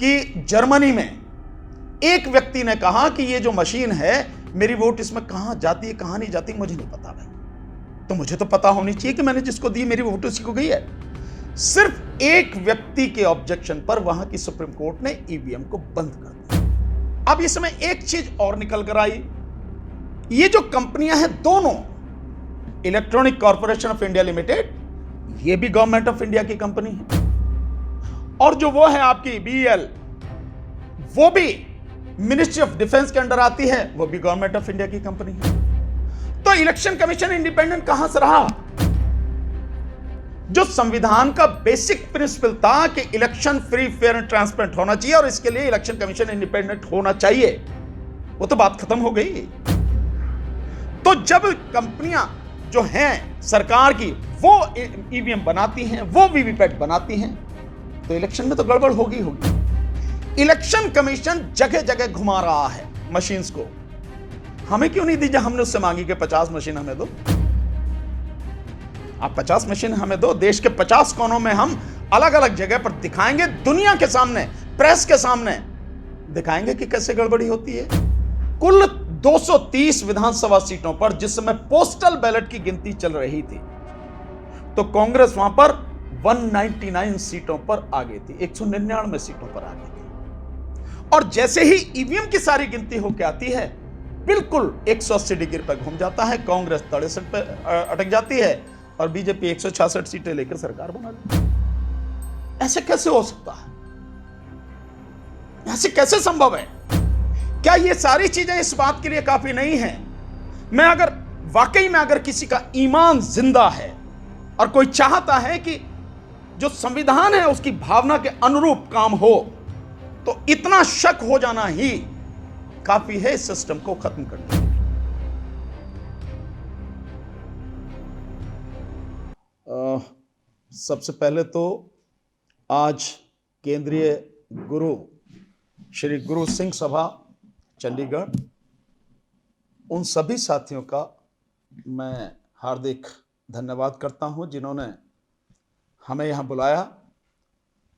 कि जर्मनी में एक व्यक्ति ने कहा कि ये जो मशीन है, मेरी वोट इसमें कहां जाती है कहां नहीं जाती मुझे नहीं पता भाई, तो मुझे तो पता होनी चाहिए कि मैंने जिसको दी मेरी वोट उसी को गई है। सिर्फ एक व्यक्ति के ऑब्जेक्शन पर वहां की सुप्रीम कोर्ट ने ईवीएम को बंद कर दिया। अब इसमें एक चीज और निकल कर आई, ये जो कंपनियां हैं दोनों, electronic corporation of India limited, ये भी गवर्नमेंट ऑफ इंडिया की कंपनी है, और जो वो है आपकी बीईएल, वो भी मिनिस्ट्री ऑफ डिफेंस के अंडर आती है, वो भी गवर्नमेंट ऑफ इंडिया की कंपनी है। तो इलेक्शन कमीशन इंडिपेंडेंट कहां से रहा? जो संविधान का बेसिक प्रिंसिपल था कि election free, fair and transparent होना चाहिए और इसके लिए इलेक्शन कमीशन इंडिपेंडेंट होना चाहिए, वो तो बात खत्म हो गई। तो जब कंपनियां जो हैं सरकार की, वो ईवीएम बनाती हैं, वो वीवीपैट बनाती हैं, तो इलेक्शन में तो गड़बड़ होगी। इलेक्शन कमीशन जगह जगह घुमा रहा है मशीन्स को। हमें क्यों नहीं दी जब हमने उससे मांगी कि 50 मशीन हमें दो? आप 50 मशीन हमें दो, देश के 50 कोनों में हम अलग अलग जगह पर दिखाएंगे, दुनिया के सामने, प्रेस के सामने दिखाएंगे कि कैसे गड़बड़ी होती है। कुल 230 विधानसभा सीटों पर जिस समय पोस्टल बैलेट की गिनती चल रही थी, तो कांग्रेस वहां पर 199 सीटों पर आगे थी, 199 सीटों पर आगे थी। और जैसे ही ईवीएम की सारी गिनती होकर आती है, बिल्कुल 180 डिग्री पर घूम जाता है, कांग्रेस 63 पर अटक जाती है और बीजेपी 166 सीटें लेकर सरकार बना लेती है। ऐसे कैसे हो सकता है? ऐसे कैसे संभव है? क्या ये सारी चीजें इस बात के लिए काफी नहीं है? मैं अगर वाकई में अगर किसी का ईमान जिंदा है और कोई चाहता है कि जो संविधान है उसकी भावना के अनुरूप काम हो, तो इतना शक हो जाना ही काफी है इस सिस्टम को खत्म करने के लिए। सबसे पहले तो आज केंद्रीय गुरु श्री गुरु सिंह सभा चंडीगढ़, उन सभी साथियों का मैं हार्दिक धन्यवाद करता हूं जिन्होंने हमें यहां बुलाया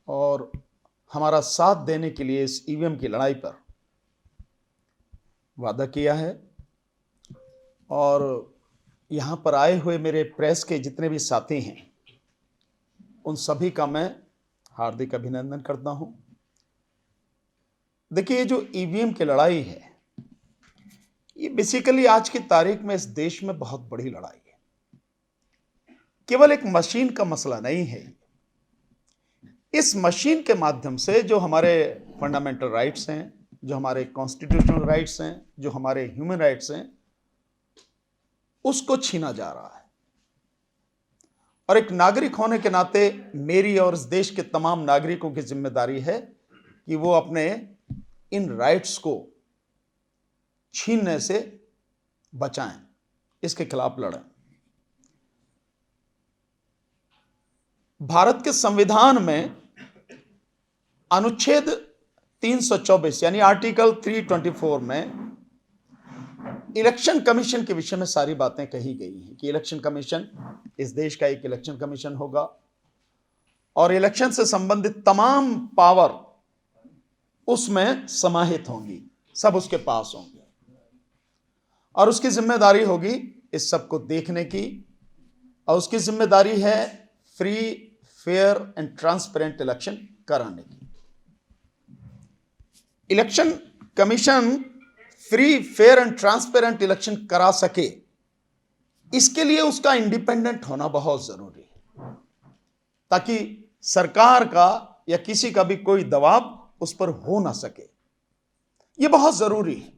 और हमारा साथ देने के लिए इस ईवीएम की लड़ाई पर वादा किया है। और यहां पर आए हुए मेरे प्रेस के जितने भी साथी हैं, उन सभी का मैं हार्दिक अभिनंदन करता हूं। देखिए, ये जो ईवीएम की लड़ाई है, ये बेसिकली आज की तारीख में इस देश में बहुत बड़ी लड़ाई है। केवल एक मशीन का मसला नहीं है। इस मशीन के माध्यम से जो हमारे फंडामेंटल राइट्स हैं, जो हमारे कॉन्स्टिट्यूशनल राइट्स हैं, जो हमारे ह्यूमन राइट्स हैं, उसको छीना जा रहा है। और एक नागरिक होने के नाते मेरी और इस देश के तमाम नागरिकों की जिम्मेदारी है कि वो अपने इन राइट्स को छीनने से बचाएं, इसके खिलाफ लड़ें। भारत के संविधान में अनुच्छेद 324 यानी आर्टिकल 324 में इलेक्शन कमीशन के विषय में सारी बातें कही गई हैं कि इलेक्शन कमीशन, इस देश का एक इलेक्शन कमीशन होगा और इलेक्शन से संबंधित तमाम पावर उसमें समाहित होंगी, सब उसके पास होंगे और उसकी जिम्मेदारी होगी इस सब को देखने की, और उसकी जिम्मेदारी है free, fair and transparent election कराने की। Election commission free, fair and transparent election करा सके, इसके लिए उसका इंडिपेंडेंट होना बहुत जरूरी है, ताकि सरकार का या किसी का भी कोई दबाव उस पर हो ना सके। यह बहुत जरूरी है।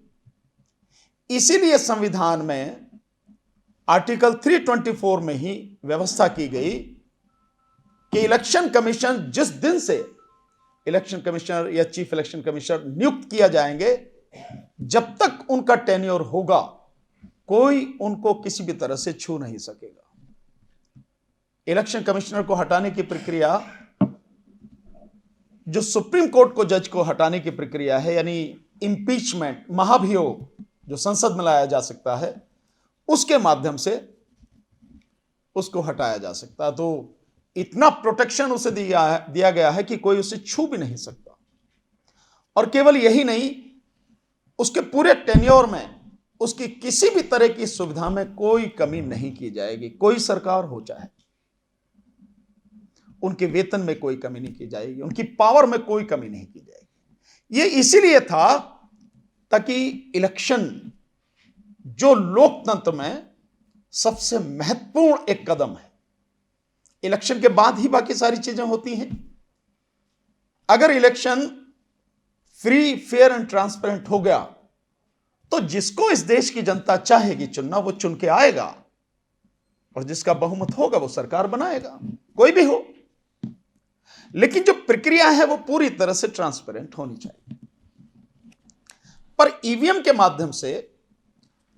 इसीलिए संविधान में आर्टिकल 324 में ही व्यवस्था की गई कि इलेक्शन कमीशन जिस दिन से इलेक्शन कमिश्नर या चीफ इलेक्शन कमिश्नर नियुक्त किया जाएंगे, जब तक उनका टेन्योर होगा, कोई उनको किसी भी तरह से छू नहीं सकेगा। इलेक्शन कमिश्नर को हटाने की प्रक्रिया, जो सुप्रीम कोर्ट को जज को हटाने की प्रक्रिया है, यानी इंपीचमेंट, महाभियोग, जो संसद में लाया जा सकता है, उसके माध्यम से उसको हटाया जा सकता है। तो इतना प्रोटेक्शन उसे दिया गया है कि कोई उसे छू भी नहीं सकता। और केवल यही नहीं, उसके पूरे टेन्योर में उसकी किसी भी तरह की सुविधा में कोई कमी नहीं की जाएगी। कोई सरकार हो चाहे, उनके वेतन में कोई कमी नहीं की जाएगी, उनकी पावर में कोई कमी नहीं की जाएगी। यह इसीलिए था ताकि इलेक्शन, जो लोकतंत्र में सबसे महत्वपूर्ण एक कदम है, इलेक्शन के बाद ही बाकी सारी चीजें होती हैं। अगर election free, fair and transparent हो गया तो जिसको इस देश की जनता चाहेगी चुनना, वो चुन के आएगा, और जिसका बहुमत होगा वो सरकार बनाएगा, कोई भी हो। लेकिन जो प्रक्रिया है वो पूरी तरह से ट्रांसपेरेंट होनी चाहिए। पर ईवीएम के माध्यम से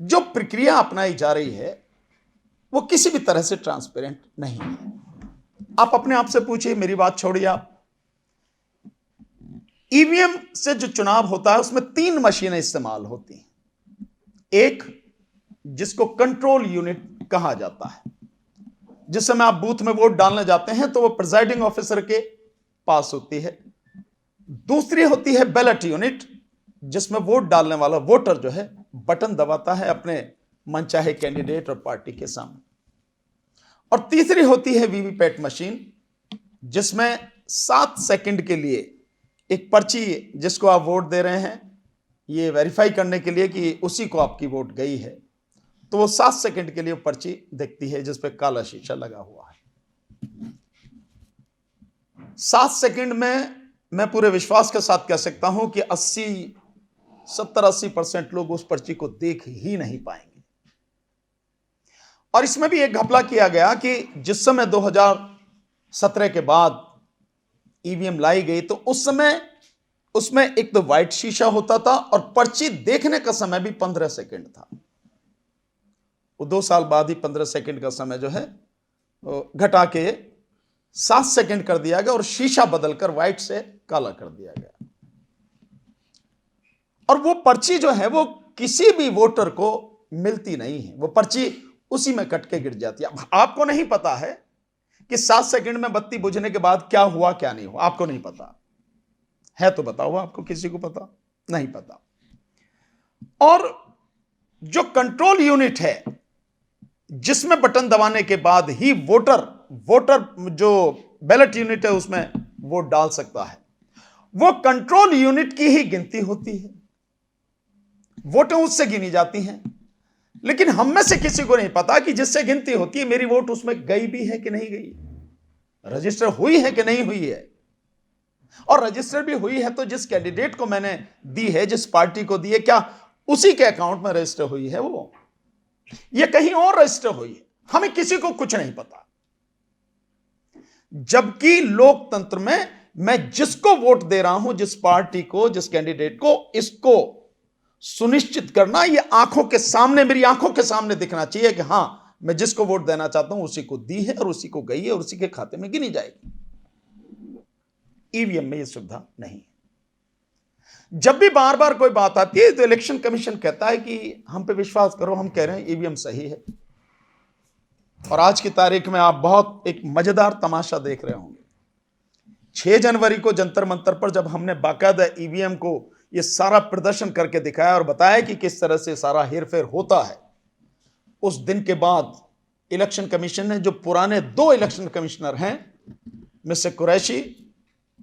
जो प्रक्रिया अपनाई जा रही है वो किसी भी तरह से ट्रांसपेरेंट नहीं है। आप अपने आप से पूछिए, मेरी बात छोड़िए आप। ईवीएम से जो चुनाव होता है उसमें 3 मशीनें इस्तेमाल होती हैं। एक, जिसको कंट्रोल यूनिट कहा जाता है, जिस समय आप बूथ में वोट डालने जाते हैं तो वो प्रिजाइडिंग ऑफिसर के पास होती है। दूसरी होती है बैलेट यूनिट, जिसमें वोट डालने वाला वोटर जो है बटन दबाता है अपने मनचाहे कैंडिडेट और पार्टी के सामने। और तीसरी होती है वीवीपैट मशीन, जिसमें 7 सेकंड के लिए एक पर्ची, जिसको आप वोट दे रहे हैं, ये वेरीफाई करने के लिए कि उसी को आपकी वोट गई है, तो वो 7 सेकंड के लिए पर्ची दिखती है जिस पे काला शीशा लगा हुआ है। 7 सेकंड में मैं पूरे विश्वास के साथ कह सकता हूं कि 70-80% लोग उस पर्ची को देख ही नहीं पाएंगे। और इसमें भी एक घपला किया गया कि जिस समय 2017 के बाद ईवीएम लाई गई तो उस समय उसमें एक तो व्हाइट शीशा होता था और पर्ची देखने का समय भी 15 सेकंड था। वो 2 साल बाद ही 15 सेकंड का समय जो है घटा के 7 सेकंड कर दिया गया और शीशा बदलकर व्हाइट से काला कर दिया गया। और वो पर्ची जो है वो किसी भी वोटर को मिलती नहीं है, वो पर्ची उसी में कट के गिर जाती है। आपको नहीं पता है कि 7 सेकंड में बत्ती बुझने के बाद क्या हुआ क्या नहीं हुआ, आपको नहीं पता है। तो बताओ, आपको किसी को पता नहीं पता। और जो कंट्रोल यूनिट है, जिसमें बटन दबाने के बाद ही वोटर जो बैलेट यूनिट है उसमें वोट डाल सकता है, वो कंट्रोल यूनिट की ही गिनती होती है, वोटें उससे गिनी जाती हैं। लेकिन हम में से किसी को नहीं पता कि जिससे गिनती होती है मेरी वोट उसमें गई भी है कि नहीं गई, रजिस्टर हुई है कि नहीं हुई है। और रजिस्टर भी हुई है तो जिस कैंडिडेट को मैंने दी है, जिस पार्टी को दी है, क्या उसी के अकाउंट में रजिस्टर हुई है वो, ये कहीं और रजिस्टर हुई है, हमें किसी को कुछ नहीं पता। जबकि लोकतंत्र में मैं जिसको वोट दे रहा हूं, जिस पार्टी को, जिस कैंडिडेट को, इसको सुनिश्चित करना, ये आंखों के सामने, मेरी आंखों के सामने दिखना चाहिए कि हां, मैं जिसको वोट देना चाहता हूं उसी को दी है और उसी को गई है और उसी के खाते में गिनी जाएगी। ईवीएम में यह सुविधा नहीं है। जब भी बार बार कोई बात आती है तो इलेक्शन कमीशन कहता है कि हम पे विश्वास करो, हम कह रहे हैं ईवीएम सही है। और आज की तारीख में आप बहुत एक मजेदार तमाशा देख रहे होंगे। 6 जनवरी को जंतर मंतर पर जब हमने बाकायदा ईवीएम को ये सारा प्रदर्शन करके दिखाया और बताया कि किस तरह से सारा हेरफेर होता है, उस दिन के बाद इलेक्शन कमीशन ने जो पुराने 2 इलेक्शन कमिश्नर हैं, मिस्टर कुरैशी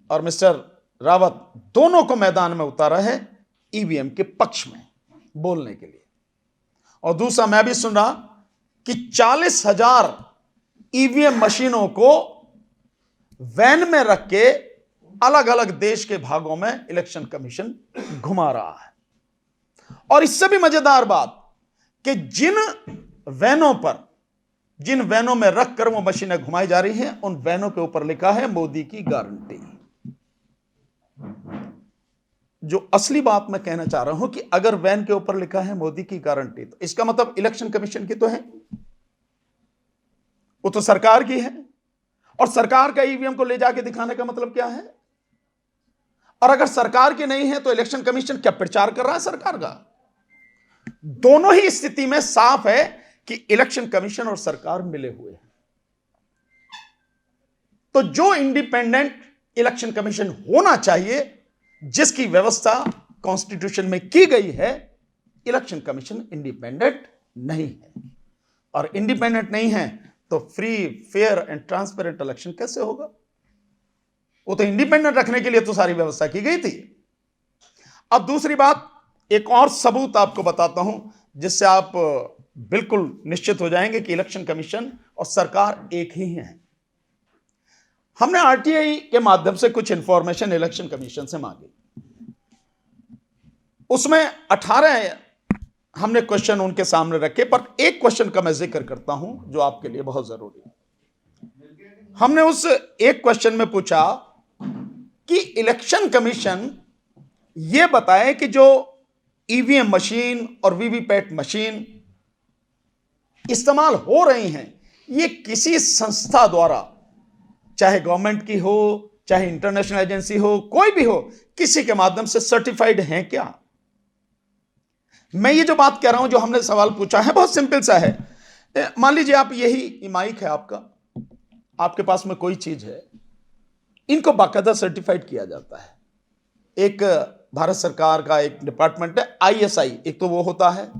और मिस्टर रावत, दोनों को मैदान में उतारा है ईवीएम के पक्ष में बोलने के लिए। और दूसरा मैं भी सुन रहा कि 40,000 ईवीएम मशीनों को वैन में रख के अलग अलग देश के भागों में इलेक्शन कमीशन घुमा रहा है। और इससे भी मजेदार बात कि जिन वैनों में रखकर वो मशीनें घुमाई जा रही हैं, उन वैनों के ऊपर लिखा है मोदी की गारंटी। जो असली बात मैं कहना चाह रहा हूं कि अगर वैन के ऊपर लिखा है मोदी की गारंटी, तो इसका मतलब इलेक्शन कमीशन की तो है, वो तो सरकार की है। और सरकार का ईवीएम को ले जाके दिखाने का मतलब क्या है? और अगर सरकार की नहीं है तो इलेक्शन कमीशन क्या प्रचार कर रहा है सरकार का? दोनों ही स्थिति में साफ है कि इलेक्शन कमीशन और सरकार मिले हुए हैं। तो जो इंडिपेंडेंट इलेक्शन कमीशन होना चाहिए, जिसकी व्यवस्था कॉन्स्टिट्यूशन में की गई है, इलेक्शन कमीशन इंडिपेंडेंट नहीं है। और इंडिपेंडेंट नहीं है तो free, fair and transparent election कैसे होगा? वो तो इंडिपेंडेंट रखने के लिए तो सारी व्यवस्था की गई थी। अब दूसरी बात, एक और सबूत आपको बताता हूं जिससे आप बिल्कुल निश्चित हो जाएंगे कि इलेक्शन कमीशन और सरकार एक ही है। हमने आरटीआई के माध्यम से कुछ इंफॉर्मेशन इलेक्शन कमीशन से मांगी। उसमें 18 हमने क्वेश्चन उनके सामने रखे, पर एक क्वेश्चन का मैं जिक्र करता हूं जो आपके लिए बहुत जरूरी है। हमने उस एक क्वेश्चन में पूछा कि इलेक्शन कमीशन यह बताए कि जो ईवीएम मशीन और वीवीपैट मशीन इस्तेमाल हो रही हैं, ये किसी संस्था द्वारा, चाहे गवर्नमेंट की हो, चाहे इंटरनेशनल एजेंसी हो, कोई भी हो, किसी के माध्यम से सर्टिफाइड हैं क्या? मैं ये जो बात कह रहा हूं, जो हमने सवाल पूछा है, बहुत सिंपल सा है। मान लीजिए आप यही माइक है आपका, आपके पास में कोई चीज है, इनको बाकायदा सर्टिफाइड किया जाता है। एक भारत सरकार का एक डिपार्टमेंट है आईएसआई, एक तो वो होता है।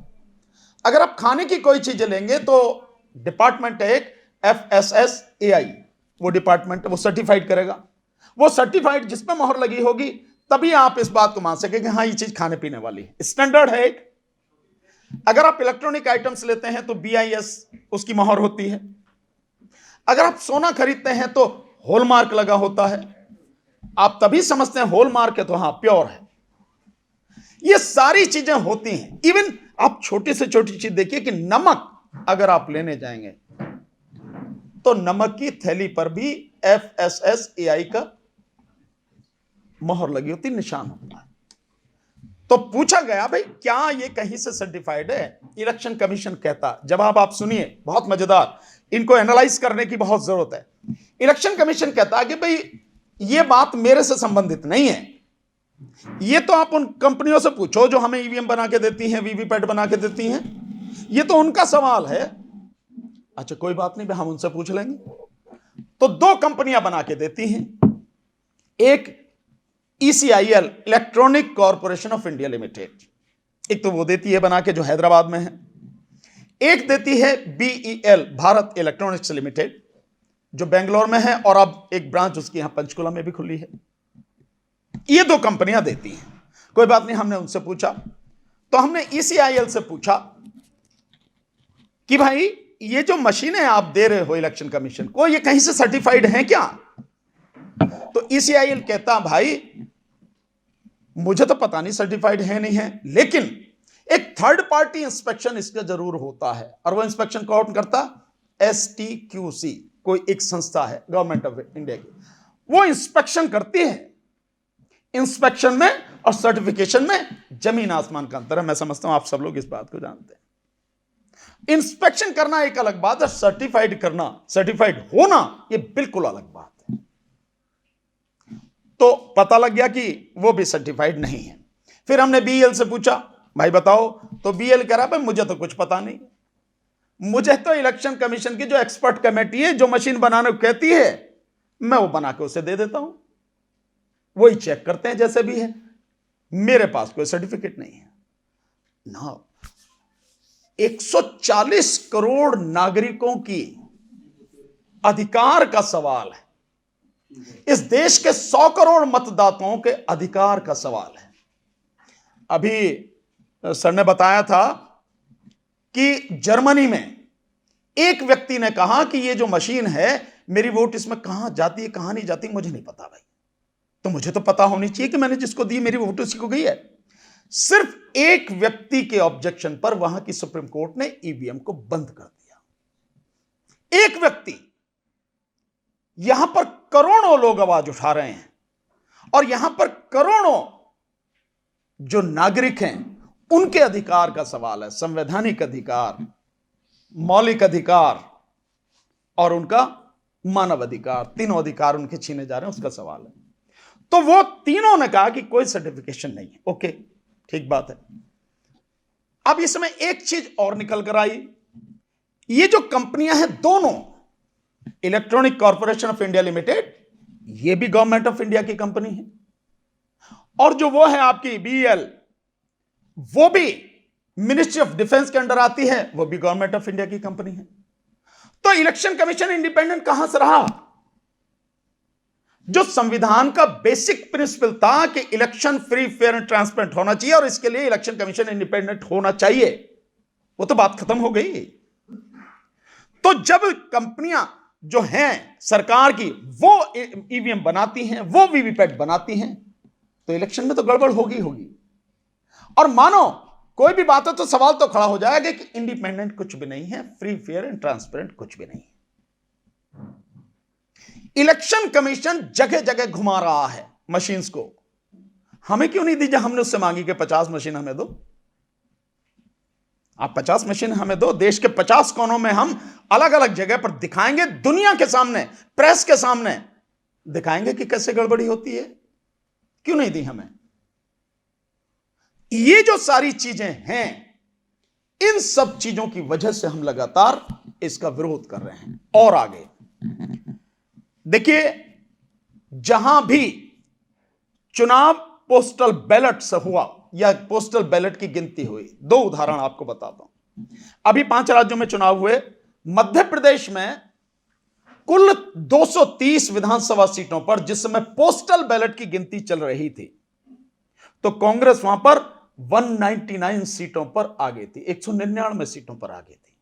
अगर आप खाने की कोई चीजें लेंगे तो डिपार्टमेंट है एक FSSAI, वो डिपार्टमेंट वो सर्टिफाइड करेगा। वो सर्टिफाइड जिस पे मोहर लगी होगी तभी आप इस बात को मान सकेंगे हाँ ये चीज खाने पीने वाली है। स्टैंडर्ड है एक। अगर आप इलेक्ट्रॉनिक आइटम्स लेते हैं तो BIS उसकी मोहर होती है। अगर आप सोना खरीदते हैं तो हॉलमार्क लगा होता है, आप तभी समझते हैं हॉलमार्क है तो हाँ प्योर है। ये सारी चीजें होती हैं। इवन आप छोटी से छोटी चीज देखिए कि नमक अगर आप लेने जाएंगे तो नमक की थैली पर भी FSSAI का मोहर लगी होती, निशान होता है। तो पूछा गया भाई क्या ये कहीं से सर्टिफाइड है? इलेक्शन कमीशन कहता, जवाब आप सुनिए, बहुत मजेदार, इनको एनालाइज करने की बहुत जरूरत है। इलेक्शन कमीशन कहता कि भाई ये बात मेरे से संबंधित नहीं है, ये तो आप उन कंपनियों से पूछो जो हमें ईवीएम बना के देती हैं, वीवीपैट बना के देती हैं, ये तो उनका सवाल है। अच्छा कोई बात नहीं, हम उनसे पूछ लेंगे। तो 2 कंपनियां बना के देती हैं, एक ECIL, electronic corporation of India limited, एक तो वो देती है बना के जो हैदराबाद में है, एक देती है BEL, भारत इलेक्ट्रॉनिक्स लिमिटेड, जो बेंगलोर में है और अब एक ब्रांच उसकी यहां पंचकुला में भी खुली है। ये 2 कंपनियां देती हैं। कोई बात नहीं, हमने उनसे पूछा, तो हमने ECIL से पूछा कि भाई ये जो मशीनें आप दे रहे हो इलेक्शन कमीशन को, ये कहीं से सर्टिफाइड हैं क्या? तो ECIL कहता भाई मुझे तो पता नहीं सर्टिफाइड है नहीं है, लेकिन एक थर्ड पार्टी इंस्पेक्शन इसका जरूर होता है। और वो इंस्पेक्शन कौन करता? STQC, कोई एक संस्था है गवर्नमेंट ऑफ इंडिया की, वो इंस्पेक्शन करती है। इंस्पेक्शन में और सर्टिफिकेशन में जमीन आसमान का अंतर है। मैं समझता हूं आप सब लोग इस बात को जानते हैं। इंस्पेक्शन करना एक अलग बात है, सर्टिफाइड करना, सर्टिफाइड होना, ये बिल्कुल अलग बात है। तो पता लग गया कि वो भी सर्टिफाइड नहीं है। फिर हमने BEL से पूछा भाई बताओ, तो BEL कह रहा भाई मुझे तो कुछ पता नहीं, मुझे तो इलेक्शन कमीशन की जो एक्सपर्ट कमेटी है जो मशीन बनाने को कहती है, मैं वो बना के उसे दे देता हूं, वही चेक करते हैं जैसे भी है, मेरे पास कोई सर्टिफिकेट नहीं है ना। 140 करोड़ नागरिकों की अधिकार का सवाल है, इस देश के 100 करोड़ मतदाताओं के अधिकार का सवाल है। अभी सर ने बताया था कि जर्मनी में एक व्यक्ति ने कहा कि ये जो मशीन है, मेरी वोट इसमें कहां जाती है कहां नहीं जाती मुझे नहीं पता भाई, तो मुझे तो पता होनी चाहिए कि मैंने जिसको दी मेरी वोट उसी को गई है। सिर्फ एक व्यक्ति के ऑब्जेक्शन पर वहां की सुप्रीम कोर्ट ने ईवीएम को बंद कर दिया। एक व्यक्ति, यहां पर करोड़ों लोग आवाज उठा रहे हैं और यहां पर करोड़ों जो नागरिक हैं उनके अधिकार का सवाल है, संवैधानिक अधिकार, मौलिक अधिकार और उनका मानव अधिकार, तीनों अधिकार उनके छीने जा रहे हैं, उसका सवाल है। तो वो तीनों ने कहा कि कोई सर्टिफिकेशन नहीं है। ओके, ठीक बात है। अब इसमें एक चीज और निकल कर आई, ये जो कंपनियां हैं दोनों, electronic corporation of India limited, ये भी गवर्नमेंट ऑफ इंडिया की कंपनी है, और जो वो है आपकी बीएल, वो भी मिनिस्ट्री ऑफ डिफेंस के अंडर आती है, वो भी गवर्नमेंट ऑफ इंडिया की कंपनी है। तो इलेक्शन कमीशन इंडिपेंडेंट कहां से रहा? जो संविधान का बेसिक प्रिंसिपल था कि election free, fair and transparent होना चाहिए और इसके लिए इलेक्शन कमीशन इंडिपेंडेंट होना चाहिए, वो तो बात खत्म हो गई। तो जब कंपनियां जो हैं सरकार की, वो ईवीएम बनाती हैं, वो वीवीपैट बनाती हैं, तो इलेक्शन में तो गड़बड़ होगी। और मानो कोई भी बात है तो सवाल तो खड़ा हो जाएगा कि इंडिपेंडेंट कुछ भी नहीं है, फ्री, फेयर एंड ट्रांसपेरेंट कुछ भी नहीं है। इलेक्शन कमीशन जगह जगह घुमा रहा है मशीन्स को। हमें क्यों नहीं दीजिए? हमने उससे मांगी कि 50 मशीन हमें दो। आप 50 मशीन हमें दो, देश के 50 कोनों में हम अलग अलग जगह पर दिखाएंगे, दुनिया के सामने, प्रेस के सामने दिखाएंगे कि कैसे गड़बड़ी होती है। क्यों नहीं दी हमें? ये जो सारी चीजें हैं, इन सब चीजों की वजह से हम लगातार इसका विरोध कर रहे हैं। और आगे देखिए, जहां भी चुनाव पोस्टल बैलेट से हुआ या पोस्टल बैलेट की गिनती हुई, दो उदाहरण आपको बताता हूं। अभी 5 राज्यों में चुनाव हुए। मध्य प्रदेश में कुल 230 विधानसभा सीटों पर जिस समय पोस्टल बैलेट की गिनती चल रही थी, तो कांग्रेस वहां पर 199 सीटों पर आ गई थी, 199 सीटों पर आ गई थी।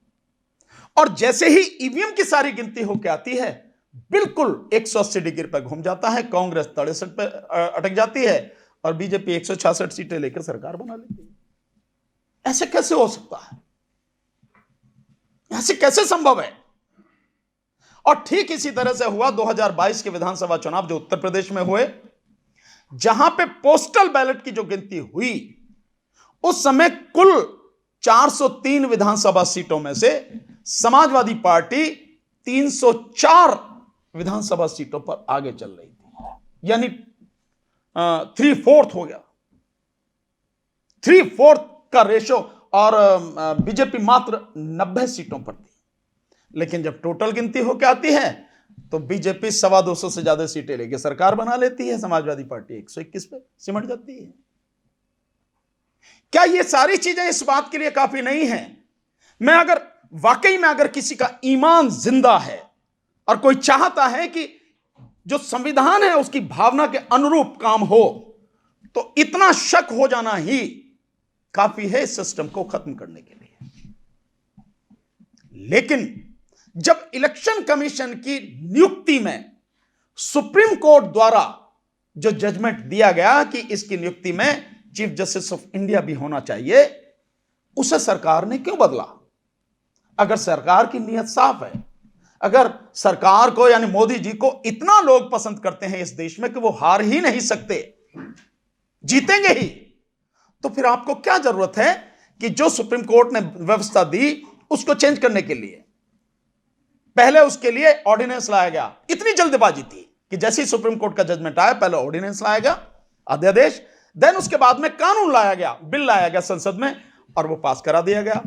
और जैसे ही ईवीएम की सारी गिनती होकर आती है, बिल्कुल 180 डिग्री पर घूम जाता है। कांग्रेस 63 पर अटक जाती है और बीजेपी 166 सीटें लेकर सरकार बना लेती है। ऐसे कैसे हो सकता है? ऐसे कैसे संभव है? और ठीक इसी तरह से हुआ 2022 के विधानसभा चुनाव जो उत्तर प्रदेश में हुए, जहां पे पोस्टल बैलेट की जो गिनती हुई, उस समय कुल 403 विधानसभा सीटों में से समाजवादी पार्टी 304 विधानसभा सीटों पर आगे चल रही थी, यानी 3/4 हो गया, 3/4 का रेशो। और बीजेपी मात्र 90 सीटों पर थी। लेकिन जब टोटल गिनती होकर आती है तो बीजेपी 225 से ज्यादा सीटें लेके सरकार बना लेती है, समाजवादी पार्टी 121 पे सिमट जाती है। क्या ये सारी चीजें इस बात के लिए काफी नहीं है? मैं अगर वाकई में अगर किसी का ईमान जिंदा है और कोई चाहता है कि जो संविधान है उसकी भावना के अनुरूप काम हो, तो इतना शक हो जाना ही काफी है इस सिस्टम को खत्म करने के लिए। लेकिन जब इलेक्शन कमीशन की नियुक्ति में सुप्रीम कोर्ट द्वारा जो जजमेंट दिया गया कि इसकी नियुक्ति में चीफ जस्टिस ऑफ इंडिया भी होना चाहिए, उसे सरकार ने क्यों बदला? अगर सरकार की नीयत साफ है, अगर सरकार को यानी मोदी जी को इतना लोग पसंद करते हैं इस देश में कि वो हार ही नहीं सकते, जीतेंगे ही, तो फिर आपको क्या जरूरत है कि जो सुप्रीम कोर्ट ने व्यवस्था दी उसको चेंज करने के लिए? पहले उसके लिए ऑर्डिनेंस लाया गया। इतनी जल्दबाजी थी कि जैसे ही सुप्रीम कोर्ट का जजमेंट आया, पहले ऑर्डिनेंस लाया गया, अध्यादेश, देन उसके बाद में कानून लाया गया, बिल लाया गया संसद में और वो पास करा दिया गया।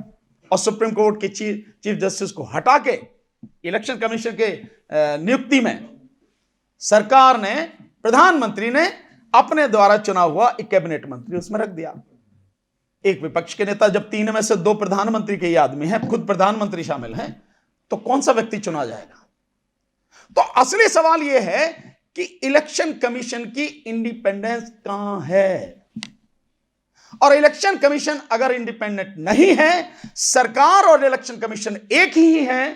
और सुप्रीम कोर्ट के चीफ जस्टिस को हटा के इलेक्शन कमीशन के नियुक्ति में सरकार ने, प्रधानमंत्री ने अपने द्वारा चुना हुआ एक कैबिनेट मंत्री उसमें रख दिया। एक विपक्ष के नेता, जब 3 में से 2 प्रधानमंत्री के ही आदमी हैं, खुद प्रधानमंत्री शामिल हैं, तो कौन सा व्यक्ति चुना जाएगा? तो असली सवाल यह है कि इलेक्शन कमीशन की इंडिपेंडेंस कहां है? और इलेक्शन कमीशन अगर इंडिपेंडेंट नहीं है, सरकार और इलेक्शन कमीशन एक ही है,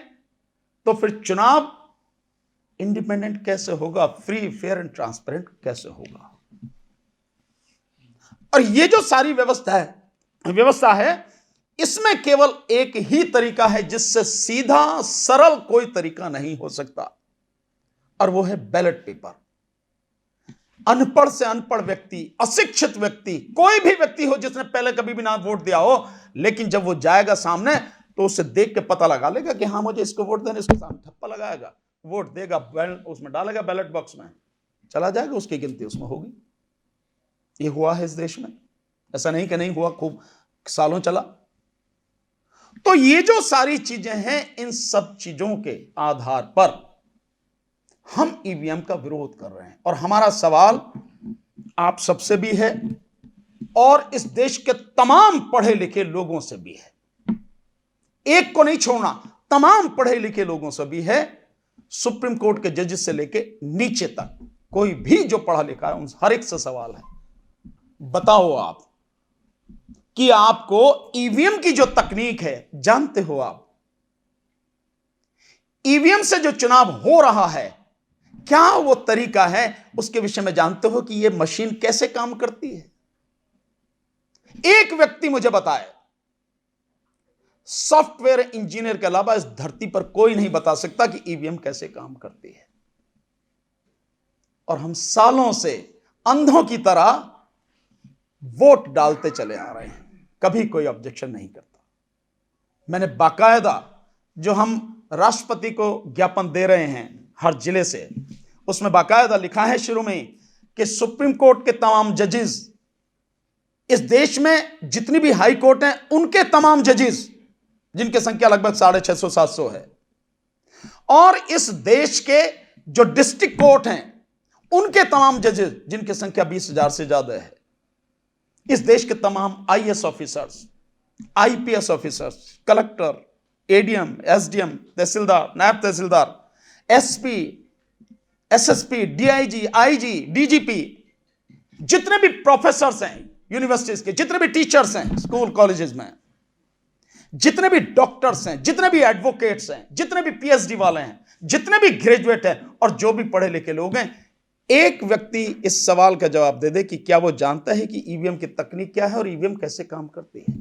तो फिर चुनाव इंडिपेंडेंट कैसे होगा? फ्री, फेयर एंड ट्रांसपेरेंट कैसे होगा? और ये जो सारी व्यवस्था है, इसमें केवल एक ही तरीका है जिससे सीधा सरल कोई तरीका नहीं हो सकता, और वो है बैलेट पेपर। अनपढ़ से अनपढ़ व्यक्ति, अशिक्षित व्यक्ति, कोई भी व्यक्ति हो जिसने पहले कभी भी ना वोट दिया हो, लेकिन जब वो जाएगा सामने तो उसे देख के पता लगा लेगा कि हाँ मुझे इसको वोट देना, इसके सामने ठप्पा लगाएगा, वोट देगा, उसमें डालेगा बैलेट बॉक्स में, चला जाएगा, उसकी गिनती उसमें होगी। ये हुआ है इस देश में, ऐसा नहीं कि नहीं हुआ, खूब सालों चला। तो ये जो सारी चीजें हैं, इन सब चीजों के आधार पर हम ईवीएम का विरोध कर रहे हैं। और हमारा सवाल आप सबसे भी है और इस देश के तमाम पढ़े लिखे लोगों से भी है। एक को नहीं छोड़ना, तमाम पढ़े लिखे लोगों से भी है। सुप्रीम कोर्ट के जजेस से लेके नीचे तक कोई भी जो पढ़ा लिखा है उन हर एक से सवाल है, बताओ आप कि आपको ईवीएम की जो तकनीक है जानते हो आप? ईवीएम से जो चुनाव हो रहा है क्या वो तरीका है उसके विषय में जानते हो कि ये मशीन कैसे काम करती है? एक व्यक्ति मुझे बताए, सॉफ्टवेयर इंजीनियर के अलावा इस धरती पर कोई नहीं बता सकता कि ईवीएम कैसे काम करती है। और हम सालों से अंधों की तरह वोट डालते चले आ रहे हैं, कभी कोई ऑब्जेक्शन नहीं करता। मैंने बाकायदा जो हम राष्ट्रपति को ज्ञापन दे रहे हैं हर जिले से, उसमें बाकायदा लिखा है शुरू में कि सुप्रीम कोर्ट के तमाम जजेस, इस देश में जितनी भी हाई कोर्ट हैं उनके तमाम जजेस, जिनकी संख्या लगभग 650-700 है, और इस देश के जो डिस्ट्रिक्ट कोर्ट हैं उनके तमाम जजेस, जिनकी संख्या 20,000 से ज्यादा है, इस देश के तमाम IAS officers, IPS officers, collector, ADM, SDM, तहसीलदार, नायब तहसीलदार, SP, SSP, DIG, IG, DGP, जितने भी प्रोफेसर्स हैं यूनिवर्सिटीज के, जितने भी टीचर्स हैं स्कूल कॉलेजेस में, जितने भी डॉक्टर्स हैं, जितने भी एडवोकेट्स हैं, जितने भी पीएचडी वाले हैं, जितने भी ग्रेजुएट हैं और जो भी पढ़े लिखे लोग हैं, एक व्यक्ति इस सवाल का जवाब दे दे कि क्या वो जानता है कि ईवीएम की तकनीक क्या है और ईवीएम कैसे काम करती है?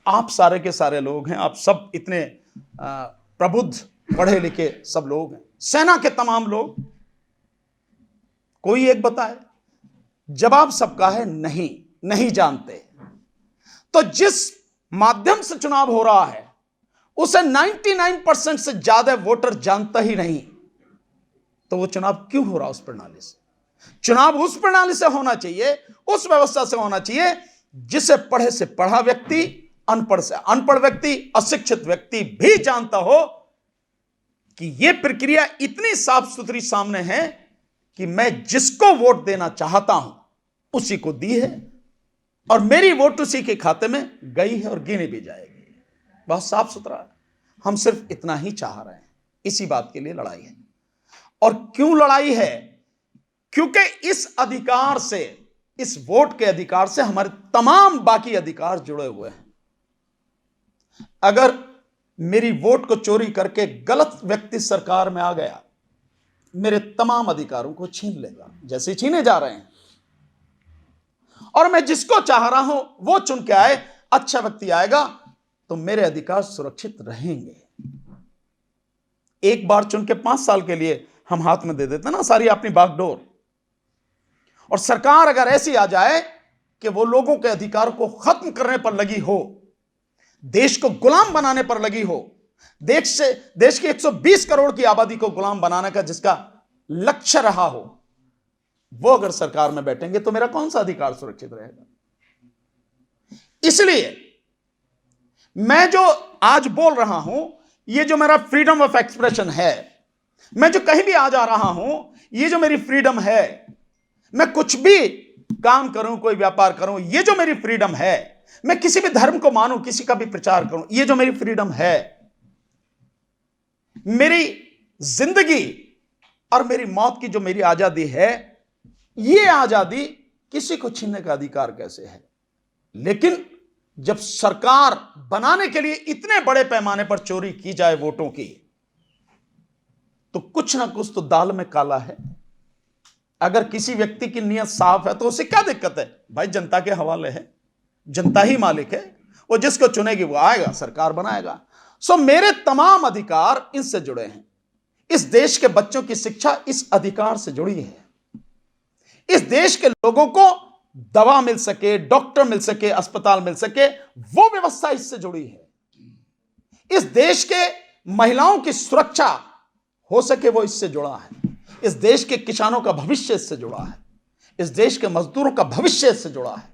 आप सारे के सारे लोग हैं, आप सब इतने प्रबुद्ध पढ़े लिखे सब लोग हैं, सेना के तमाम लोग, कोई एक बताए? जवाब सबका है नहीं, नहीं जानते। तो जिस माध्यम से चुनाव हो रहा है उसे 99% से ज्यादा वोटर जानता ही नहीं, तो वो चुनाव क्यों हो रहा उस प्रणाली से? चुनाव उस प्रणाली से होना चाहिए, उस व्यवस्था से होना चाहिए जिसे पढ़े से पढ़ा व्यक्ति, अनपढ़ से अनपढ़ व्यक्ति, अशिक्षित व्यक्ति भी जानता हो कि यह प्रक्रिया इतनी साफ सुथरी सामने है कि मैं जिसको वोट देना चाहता हूं उसी को दी है और मेरी वोट उसी के खाते में गई है और गिनी भी जाएगी। बहुत साफ सुथरा है। हम सिर्फ इतना ही चाह रहे हैं, इसी बात के लिए लड़ाई है। और क्यों लड़ाई है? क्योंकि इस अधिकार से, इस वोट के अधिकार से हमारे तमाम बाकी अधिकार जुड़े हुए हैं। अगर मेरी वोट को चोरी करके गलत व्यक्ति सरकार में आ गया, मेरे तमाम अधिकारों को छीन लेगा, जैसे छीने जा रहे हैं। और मैं जिसको चाह रहा हूं वो चुन के आए, अच्छा व्यक्ति आएगा तो मेरे अधिकार सुरक्षित रहेंगे। एक बार चुन के 5 साल के लिए हम हाथ में दे देते ना सारी अपनी बागडोर, और सरकार अगर ऐसी आ जाए कि वो लोगों के अधिकार को खत्म करने पर लगी हो, देश को गुलाम बनाने पर लगी हो, देश की 120 करोड़ की आबादी को गुलाम बनाने का जिसका लक्ष्य रहा हो, वो अगर सरकार में बैठेंगे तो मेरा कौन सा अधिकार सुरक्षित रहेगा? इसलिए मैं जो आज बोल रहा हूं, ये जो मेरा फ्रीडम ऑफ एक्सप्रेशन है, मैं जो कहीं भी आ जा रहा हूं, ये जो मेरी फ्रीडम है, मैं कुछ भी काम करूं, कोई व्यापार करूं, ये जो मेरी फ्रीडम है, मैं किसी भी धर्म को मानूं, किसी का भी प्रचार करूं, ये जो मेरी फ्रीडम है, मेरी जिंदगी और मेरी मौत की जो मेरी आजादी है, ये आजादी किसी को छीनने का अधिकार कैसे है? लेकिन जब सरकार बनाने के लिए इतने बड़े पैमाने पर चोरी की जाए वोटों की, तो कुछ ना कुछ तो दाल में काला है। अगर किसी व्यक्ति की नीयत साफ है तो उसे क्या दिक्कत है? भाई जनता के हवाले है, जनता ही मालिक है, वो जिसको चुनेगी वो आएगा, सरकार बनाएगा। सो मेरे तमाम अधिकार इनसे जुड़े हैं। इस देश के बच्चों की शिक्षा इस अधिकार से जुड़ी है। इस देश के लोगों को दवा मिल सके, डॉक्टर मिल सके, अस्पताल मिल सके, वो व्यवस्था इससे जुड़ी है। इस देश के महिलाओं की सुरक्षा हो सके, वो इससे जुड़ा है। इस देश के किसानों का भविष्य इससे जुड़ा है। इस देश के मजदूरों का भविष्य इससे जुड़ा है।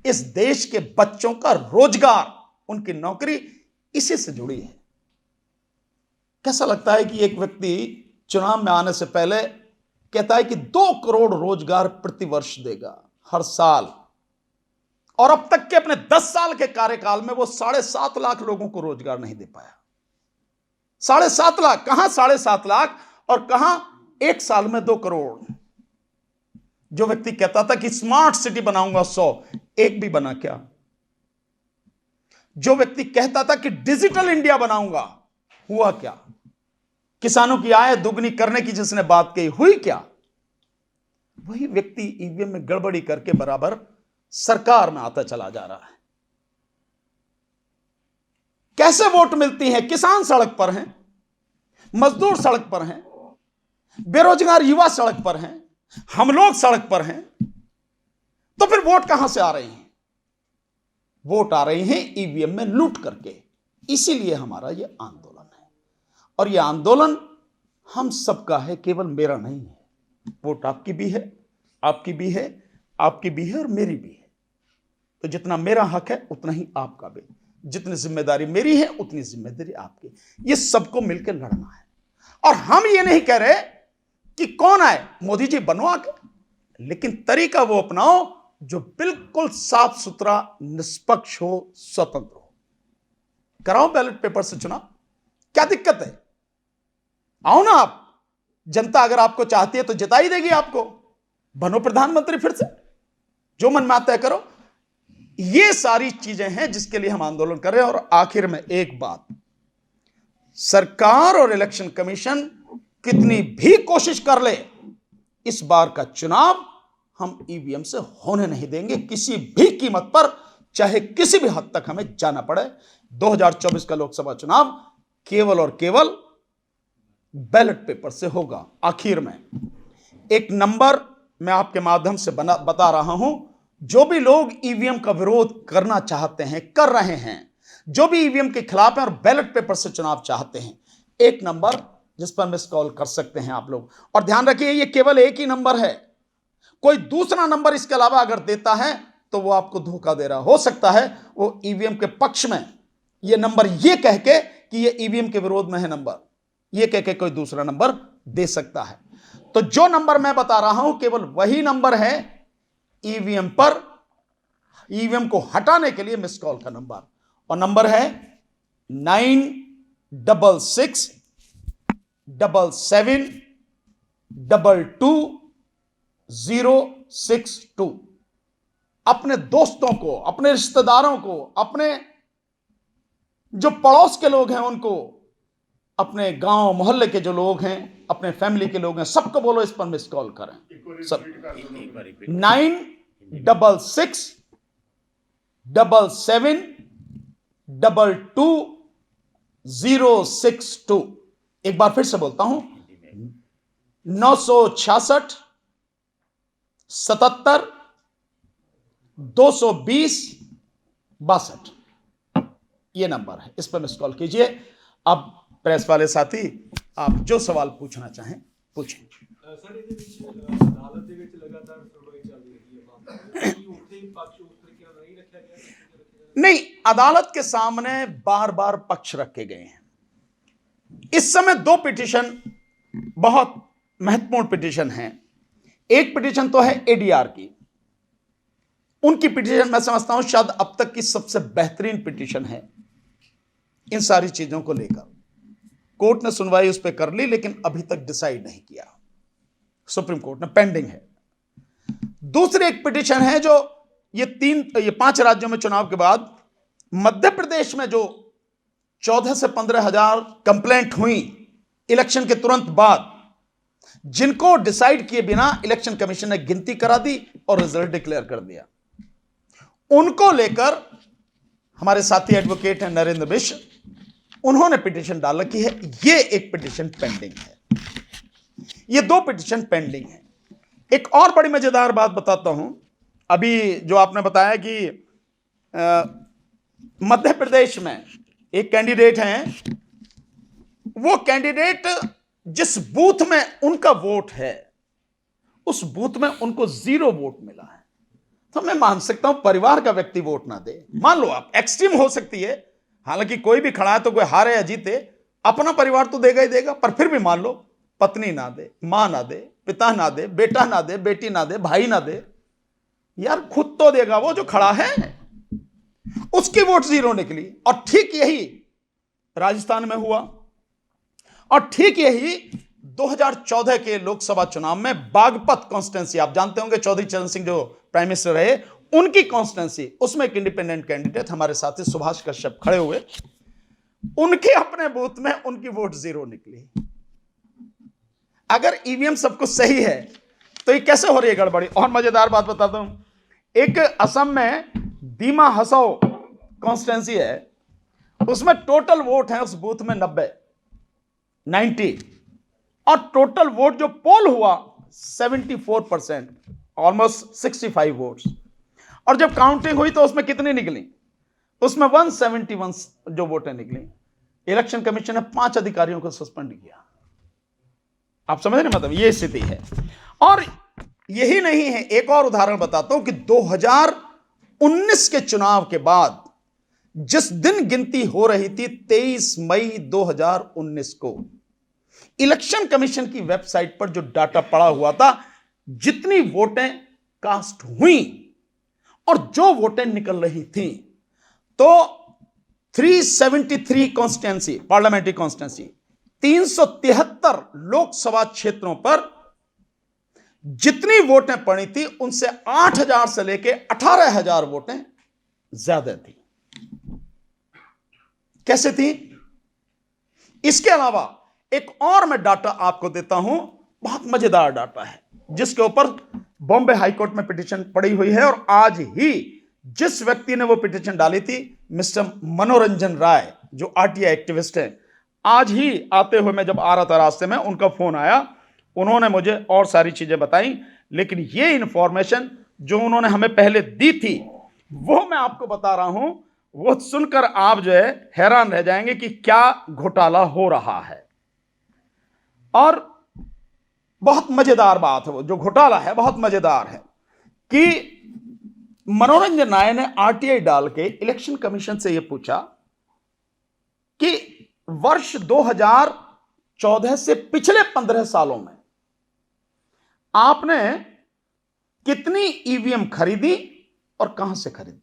इस देश के बच्चों का रोजगार, उनकी नौकरी इसी से जुड़ी है। कैसा लगता है कि एक व्यक्ति चुनाव में आने से पहले कहता है कि 2 करोड़ रोजगार प्रतिवर्ष देगा हर साल, और अब तक के अपने 10 साल के कार्यकाल में वो 7.5 लाख लोगों को रोजगार नहीं दे पाया। 7.5 लाख, कहां 7.5 लाख और कहां एक साल में 2 करोड़। जो व्यक्ति कहता था कि स्मार्ट सिटी बनाऊंगा 100, एक भी बना क्या? जो व्यक्ति कहता था कि डिजिटल इंडिया बनाऊंगा, हुआ क्या? किसानों की आय दुगनी करने की जिसने बात कही, हुई क्या? वही व्यक्ति ईवीएम में गड़बड़ी करके बराबर सरकार में आता चला जा रहा है। कैसे वोट मिलती है? किसान सड़क पर हैं, मजदूर सड़क पर हैं, बेरोजगार युवा सड़क पर हैं, हम लोग सड़क पर हैं, तो फिर वोट कहां से आ रही हैं? वोट आ रही हैं ईवीएम में लूट करके। इसीलिए हमारा यह आंदोलन है, और यह आंदोलन हम सबका है, केवल मेरा नहीं है। वोट आपकी भी है, आपकी भी है, आपकी भी है और मेरी भी है। तो जितना मेरा हक है उतना ही आपका भी, जितनी जिम्मेदारी मेरी है उतनी जिम्मेदारी आपकी। ये सबको मिलकर लड़ना है। और हम ये नहीं कह रहे कि कौन आए, मोदी जी बनो आके, लेकिन तरीका वो अपनाओ जो बिल्कुल साफ सुथरा, निष्पक्ष हो, स्वतंत्र हो। कराओ बैलेट पेपर से चुनाव, क्या दिक्कत है? आओ ना आप, जनता अगर आपको चाहती है तो जिता ही देगी आपको। बनो प्रधानमंत्री फिर से, जो मन में आता है करो। ये सारी चीजें हैं जिसके लिए हम आंदोलन कर रहे हैं। और आखिर में एक बात, सरकार और इलेक्शन कमीशन कितनी भी कोशिश कर ले, इस बार का चुनाव हम ईवीएम से होने नहीं देंगे किसी भी कीमत पर, चाहे किसी भी हद तक हमें जाना पड़े। 2024 का लोकसभा चुनाव केवल और केवल बैलेट पेपर से होगा। आखिर में एक नंबर मैं आपके माध्यम से बता रहा हूं, जो भी लोग ईवीएम का विरोध करना चाहते हैं, कर रहे हैं, जो भी ईवीएम के खिलाफ हैं और बैलेट पेपर से चुनाव चाहते हैं, एक नंबर जिस पर मिस कॉल कर सकते हैं आप लोग। और ध्यान रखिए, ये केवल एक ही नंबर है, कोई दूसरा नंबर इसके अलावा अगर देता है तो वो आपको धोखा दे रहा। हो सकता है वो ईवीएम के पक्ष में ये नंबर ये कह के कि ये ईवीएम के विरोध में है नंबर, ये कह के कोई दूसरा नंबर दे सकता है। तो जो नंबर मैं बता रहा हूं केवल वही नंबर है ईवीएम पर, ईवीएम को हटाने के लिए मिस कॉल का नंबर, और नंबर है 9667222062। अपने दोस्तों को, अपने रिश्तेदारों को, अपने जो पड़ोस के लोग हैं उनको, अपने गांव मोहल्ले के जो लोग हैं, अपने फैमिली के लोग हैं, सबको बोलो इस पर मिस कॉल करें। सब 9667222062। एक बार फिर से बोलता हूं, 966 77 220 62, ये नंबर है, इस पर मिस कॉल कीजिए। अब प्रेस वाले साथी, आप जो सवाल पूछना चाहें पूछें। सर, ਇਹਦੇ ਵਿੱਚ ਅਦਾਲਤ ਦੇ ਵਿੱਚ ਲਗਾਤਾਰ ਸੁਣਵਾਈ ਚੱਲ ਰਹੀ ਹੈ, ਬਾਕੀ ਉੱਥੇ ਪੱਖ ਉਸ ਤਰੀਕੇ ਨਾਲ ਨਹੀਂ ਰੱਖਿਆ ਗਿਆ। नहीं, अदालत के सामने बार बार पक्ष रखे गए हैं। इस समय 2 पिटीशन बहुत महत्वपूर्ण पिटीशन हैं। एक पिटीशन तो है एडीआर की, उनकी पिटीशन मैं समझता हूं शायद अब तक की सबसे बेहतरीन पिटीशन है इन सारी चीजों को लेकर। कोर्ट ने सुनवाई उस पर कर ली, लेकिन अभी तक डिसाइड नहीं किया, सुप्रीम कोर्ट ने, पेंडिंग है। दूसरी एक पिटीशन है जो ये 5 राज्यों में चुनाव के बाद मध्य प्रदेश में जो 14 से 15,000 कंप्लेंट हुई इलेक्शन के तुरंत बाद, जिनको डिसाइड किए बिना इलेक्शन कमीशन ने गिनती करा दी और रिजल्ट डिक्लेयर कर दिया, उनको लेकर हमारे साथी एडवोकेट हैं नरेंद्र मिश्र, उन्होंने पिटीशन डाल रखी है। ये एक पिटीशन पेंडिंग है, ये 2 पिटीशन पेंडिंग है। एक और बड़ी मजेदार बात बताता हूं। अभी जो आपने बताया कि मध्य प्रदेश में एक कैंडिडेट हैं, वो कैंडिडेट जिस बूथ में उनका वोट है उस बूथ में उनको 0 वोट मिला है। तो मैं मान सकता हूं परिवार का व्यक्ति वोट ना दे, मान लो आप, एक्सट्रीम हो सकती है, हालांकि कोई भी खड़ा है तो कोई हारे या जीते, अपना परिवार तो देगा ही देगा, पर फिर भी मान लो पत्नी ना दे, मां ना दे, पिता ना दे, बेटा ना दे, बेटी ना दे, भाई ना दे, यार खुद तो देगा वो जो खड़ा है। उसकी वोट 0 निकली। और ठीक यही राजस्थान में हुआ, और ठीक यही 2014 के लोकसभा चुनाव में बागपत कॉन्स्टिट्यूंसी, आप जानते होंगे चौधरी चरण सिंह जो प्राइम मिनिस्टर रहे, उनकी कॉन्स्टिट्यूंसी, उसमें एक इंडिपेंडेंट कैंडिडेट हमारे साथी सुभाष कश्यप खड़े हुए, उनके अपने बूथ में उनकी वोट 0 निकली। अगर ईवीएम सब कुछ सही है तो ये कैसे हो रही है गड़बड़ी? और मजेदार बात बताता हूं, एक असम में दीमा हसौ कॉन्स्टिट्यूंसी है, उसमें टोटल वोट है उस बूथ में 90, और टोटल वोट जो पोल हुआ 74%, ऑलमोस्ट 65 वोट्स। और जब काउंटिंग हुई तो उसमें कितनी निकली? उसमें 171 जो वोटें निकली। इलेक्शन कमीशन ने 5 अधिकारियों को सस्पेंड किया। आप समझ रहे, मतलब ये स्थिति है। और यही नहीं है, एक और उदाहरण बताता हूं कि 2019 के चुनाव के बाद जिस दिन गिनती हो रही थी 23 मई 2019 को, इलेक्शन कमीशन की वेबसाइट पर जो डाटा पड़ा हुआ था, जितनी वोटें कास्ट हुई और जो वोटें निकल रही थी, तो 373 कॉन्स्टिट्यूंसी, पार्लियामेंट्री कॉन्स्टिट्यूंसी, 373 लोकसभा क्षेत्रों पर जितनी वोटें पड़ी थी उनसे 8,000 से लेकर 18,000 वोटें ज्यादा थी। कैसे थी? इसके अलावा एक और मैं डाटा आपको देता हूं, बहुत मजेदार डाटा है, जिसके ऊपर बॉम्बे हाईकोर्ट में पिटीशन पड़ी हुई है। और आज ही जिस व्यक्ति ने वो पिटीशन डाली थी, मिस्टर मनोरंजन राय, जो आरटीआई एक्टिविस्ट है, आज ही आते हुए मैं जब आ रहा था रास्ते में, उनका फोन आया, उन्होंने मुझे और सारी चीजें बताई, लेकिन ये इंफॉर्मेशन जो उन्होंने हमें पहले दी थी वो मैं आपको बता रहा हूं। वो सुनकर आप जो है हैरान रह जाएंगे कि क्या घोटाला हो रहा है। और बहुत मजेदार बात है, वो जो घोटाला है बहुत मजेदार है कि मनोरंजन राय ने आरटीआई डाल के इलेक्शन कमीशन से यह पूछा कि वर्ष 2014 से पिछले 15 सालों में आपने कितनी ईवीएम खरीदी और कहां से खरीदी?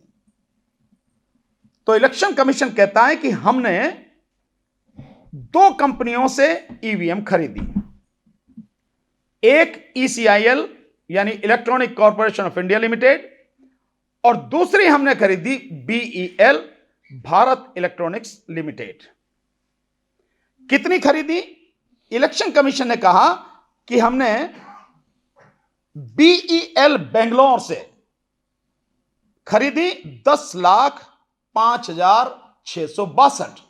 तो इलेक्शन कमीशन कहता है कि हमने 2 कंपनियों से ईवीएम खरीदी, एक ईसीआईएल यानी electronic corporation of India limited, और दूसरी हमने खरीदी बीईएल, भारत इलेक्ट्रॉनिक्स लिमिटेड। कितनी खरीदी? इलेक्शन कमीशन ने कहा कि हमने बीईएल बेंगलोर से खरीदी 10,05,662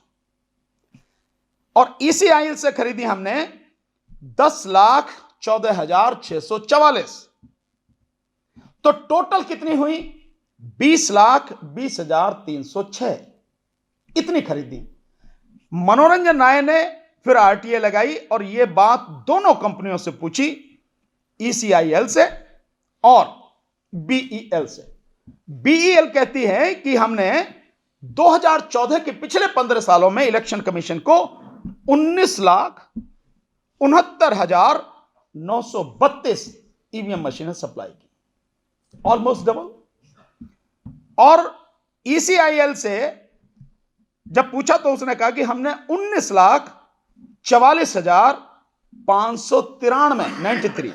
और ईसीआईएल से खरीदी हमने 10,14,644। तो टोटल कितनी हुई? 20,20,306। इतनी खरीदी। मनोरंजन राय ने फिर आरटीए लगाई और यह बात दोनों कंपनियों से पूछी, ईसीआईएल से और बीईएल से। बीईएल कहती है कि हमने 2014 के पिछले 15 सालों में इलेक्शन कमीशन को 19,69,932 ईवीएम मशीनें सप्लाई की, ऑलमोस्ट डबल। और ईसीआईएल से जब पूछा तो उसने कहा कि हमने 19,44,593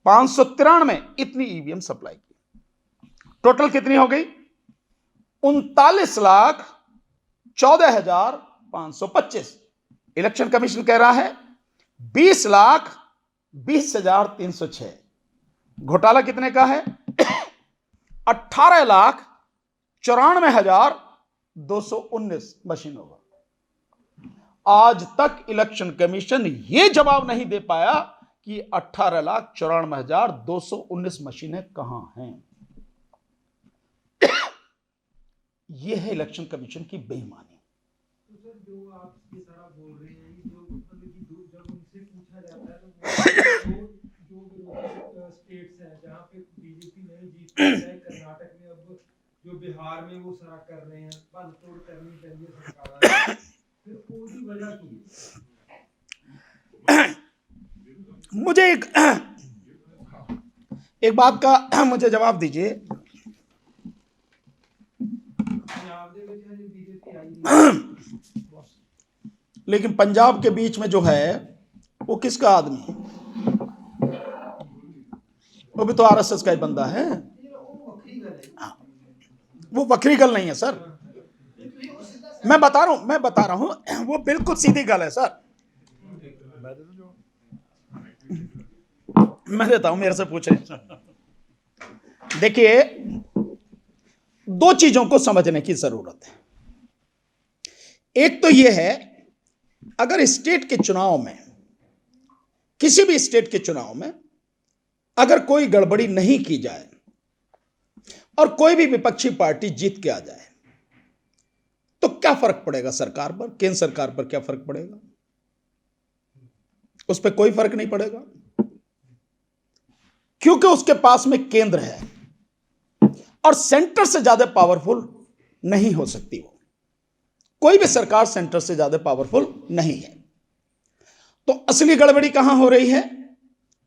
593 इतनी ईवीएम सप्लाई की। टोटल कितनी हो गई? 39,14,525। इलेक्शन कमीशन कह रहा है 20,20,306। घोटाला कितने का है? 18,94,219 मशीनों का। आज तक इलेक्शन कमीशन यह जवाब नहीं दे पाया कि 18,94,219 मशीनें कहां हैं। यह है इलेक्शन कमीशन की बेईमानी। तो सर जो आप ये सारा बोल रहे हैं, जो मतलब कि जब उनसे पूछा जाता है तो जो स्टेट्स हैं जहाँ पे बीजेपी नहीं जीत पाई है, कर्नाटक में अब जो बिहार में वो सारा कर रहे हैं, भंन तोड़ करनी चाहिए सरकार, फिर उसकी वजह की मुझे एक बात का मुझे जवाब दीजिए। पंजाब ਦੇ ਵਿੱਚ ਹਜੇ बीजेपी आई नहीं। लेकिन पंजाब के बीच में जो है वो किसका आदमी है? वो भी तो आरएसएस का ही बंदा है। हाँ, वो बकरी गल नहीं है सर, मैं बता रहा हूं वो बिल्कुल सीधी गल है सर। मैं देता हूं, मेरे से पूछ रहे। देखिए, दो चीजों को समझने की जरूरत है। एक तो यह है, अगर स्टेट के चुनाव में, किसी भी स्टेट के चुनाव में अगर कोई गड़बड़ी नहीं की जाए और कोई भी विपक्षी पार्टी जीत के आ जाए तो क्या फर्क पड़ेगा सरकार पर, केंद्र सरकार पर क्या फर्क पड़ेगा? उस पर कोई फर्क नहीं पड़ेगा, क्योंकि उसके पास में केंद्र है और सेंटर से ज्यादा पावरफुल नहीं हो सकती। वो कोई भी सरकार सेंटर से ज्यादा पावरफुल नहीं है। तो असली गड़बड़ी कहां हो रही है?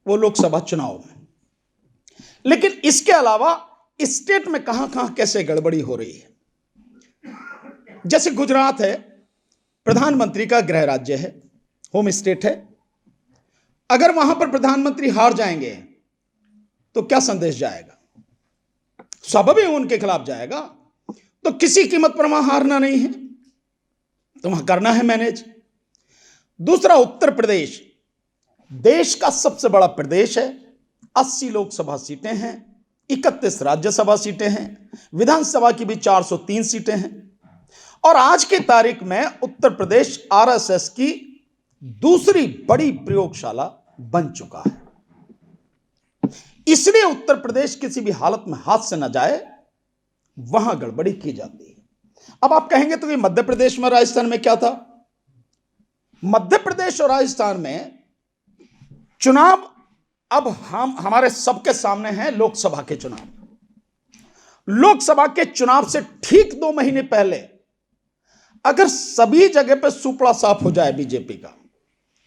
वो लोकसभा चुनाव में। लेकिन इसके अलावा स्टेट में कहां कहां कैसे गड़बड़ी हो रही है? जैसे गुजरात है, प्रधानमंत्री का गृह राज्य है, होम स्टेट है। अगर वहां पर प्रधानमंत्री हार जाएंगे तो क्या संदेश जाएगा? स्वाभाविक उनके खिलाफ जाएगा। तो किसी कीमत पर वहां हारना नहीं है, तो वहां करना है मैनेज। दूसरा, उत्तर प्रदेश देश का सबसे बड़ा प्रदेश है, 80 लोकसभा सीटें हैं, 31 राज्यसभा सीटें हैं, विधानसभा की भी 403 सीटें हैं। और आज की तारीख में उत्तर प्रदेश आरएसएस की दूसरी बड़ी प्रयोगशाला बन चुका है। इसलिए उत्तर प्रदेश किसी भी हालत में हाथ से न जाए, वहां गड़बड़ी की जाती है। अब आप कहेंगे तो ये मध्य प्रदेश में, राजस्थान में क्या था? मध्य प्रदेश और राजस्थान में चुनाव अब हमारे सबके सामने हैं लोकसभा के चुनाव। लोकसभा के चुनाव से ठीक 2 महीने पहले अगर सभी जगह पे सुपड़ा साफ हो जाए बीजेपी का,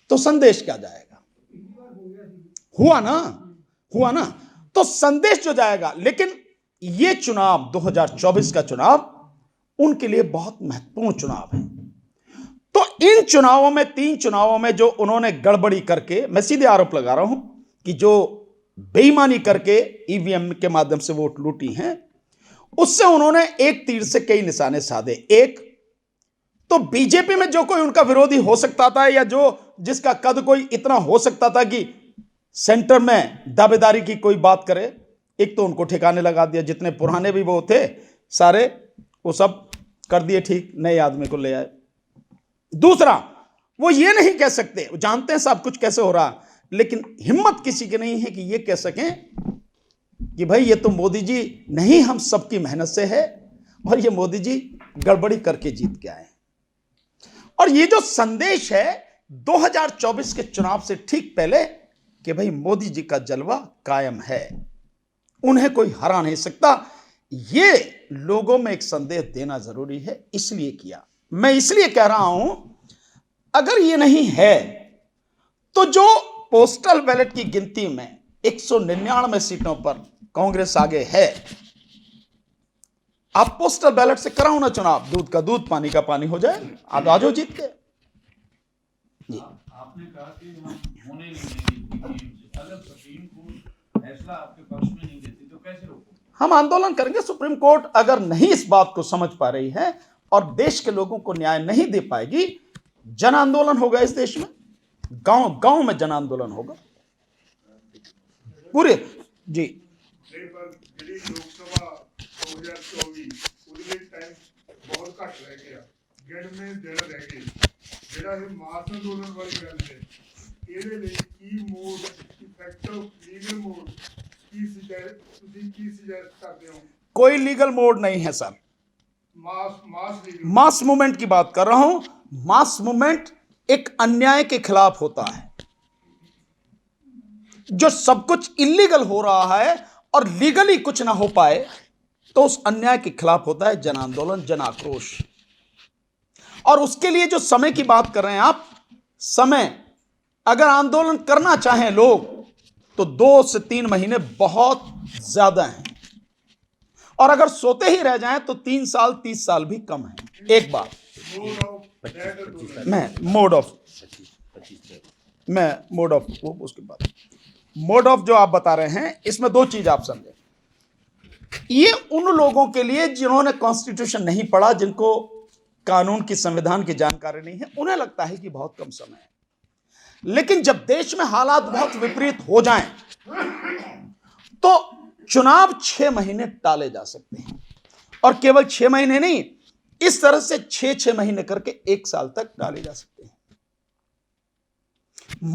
तो संदेश क्या जाएगा? हुआ ना, तो संदेश जो जाएगा। लेकिन यह चुनाव 2024 का चुनाव उनके लिए बहुत महत्वपूर्ण चुनाव है। तो इन चुनावों में, 3 चुनावों में जो उन्होंने गड़बड़ी करके, मैं सीधे आरोप लगा रहा हूं कि जो बेईमानी करके ईवीएम के माध्यम से वोट लूटी हैं, उससे उन्होंने एक तीर से कई निशाने साधे। एक तो बीजेपी में जो कोई उनका विरोधी हो सकता था, या जो जिसका कद कोई इतना हो सकता था कि सेंटर में दावेदारी की कोई बात करे, एक तो उनको ठिकाने लगा दिया। जितने पुराने भी वो थे सारे, वो सब कर दिए ठीक, नए आदमी को ले आए। दूसरा, वो ये नहीं कह सकते, वो जानते हैं सब कुछ कैसे हो रहा, लेकिन हिम्मत किसी की नहीं है कि ये कह सकें कि भाई ये तो मोदी जी नहीं, हम सबकी मेहनत से है और ये मोदी जी गड़बड़ी करके जीत के आए। और ये जो संदेश है 2024 के चुनाव से ठीक पहले कि भाई मोदी जी का जलवा कायम है, उन्हें कोई हरा नहीं सकता, ये लोगों में एक संदेश देना जरूरी है, इसलिए किया। मैं इसलिए कह रहा हूं, अगर ये नहीं है तो जो पोस्टल बैलेट की गिनती में 199 सीटों पर कांग्रेस आगे है, आप पोस्टल बैलेट से कराओ ना चुनाव, दूध का दूध पानी का पानी हो जाए, आप आ जाओ जीत के। जी, आपने कहा कि हम होने नहीं देंगे ईवीएम से। अगर सुप्रीम कोर्ट फैसला आपके पक्ष में नहीं देती तो कैसे रोकोगे? हम आंदोलन करेंगे। सुप्रीम कोर्ट अगर नहीं इस बात को समझ पा रही है और देश के लोगों को न्याय नहीं दे पाएगी, जन आंदोलन होगा इस देश में, गांव गांव में जन आंदोलन होगा पूरे। जी, लोकसभा 2024 ਉਹਦੇ ਟਾਈਮ ਬਹੁਤ ਘੱਟ ਰਹਿ ਗਿਆ, ਗਿਣਵੇਂ ਦਿਨ ਰਹਿ ਗਏ। ਜਿਹੜਾ ਇਹ ਮਾਸ ਅੰਦੋਲਨ ਵਾਲੀ ਗੱਲ ਹੈ, ਇਹਦੇ ਲਈ ਕੀ ਮੋਡ, ਇਫੈਕਟਿਵ ਲੀਗਲ ਮੋਡ ਕੀ ਸੁਜੈਸਟ ਕਰਦੇ ਹੋ? कोई लीगल मोड नहीं है सर। मास मूवमेंट की बात कर रहा हूं। मास मूवमेंट एक अन्याय के खिलाफ होता है। जो सब कुछ इलीगल हो रहा है और लीगली कुछ ना हो पाए, तो उस अन्याय के खिलाफ होता है जन आंदोलन, जन आक्रोश। और उसके लिए जो समय की बात कर रहे हैं आप, समय अगर आंदोलन करना चाहें लोग तो 2 से 3 महीने बहुत ज्यादा हैं, और अगर सोते ही रह जाएं तो 3 साल 30 साल भी कम है। एक बात उसके बाद मोड ऑफ जो आप बता रहे हैं, इसमें 2 चीज आप समझे। ये उन लोगों के लिए जिन्होंने कॉन्स्टिट्यूशन नहीं पढ़ा, जिनको कानून की, संविधान की जानकारी नहीं है, उन्हें लगता है कि बहुत कम समय है। लेकिन जब देश में हालात बहुत विपरीत हो जाएं तो चुनाव 6 महीने टाले जा सकते हैं, और केवल 6 महीने नहीं, इस तरह से 6 महीने करके 1 साल तक टाले जा सकते हैं।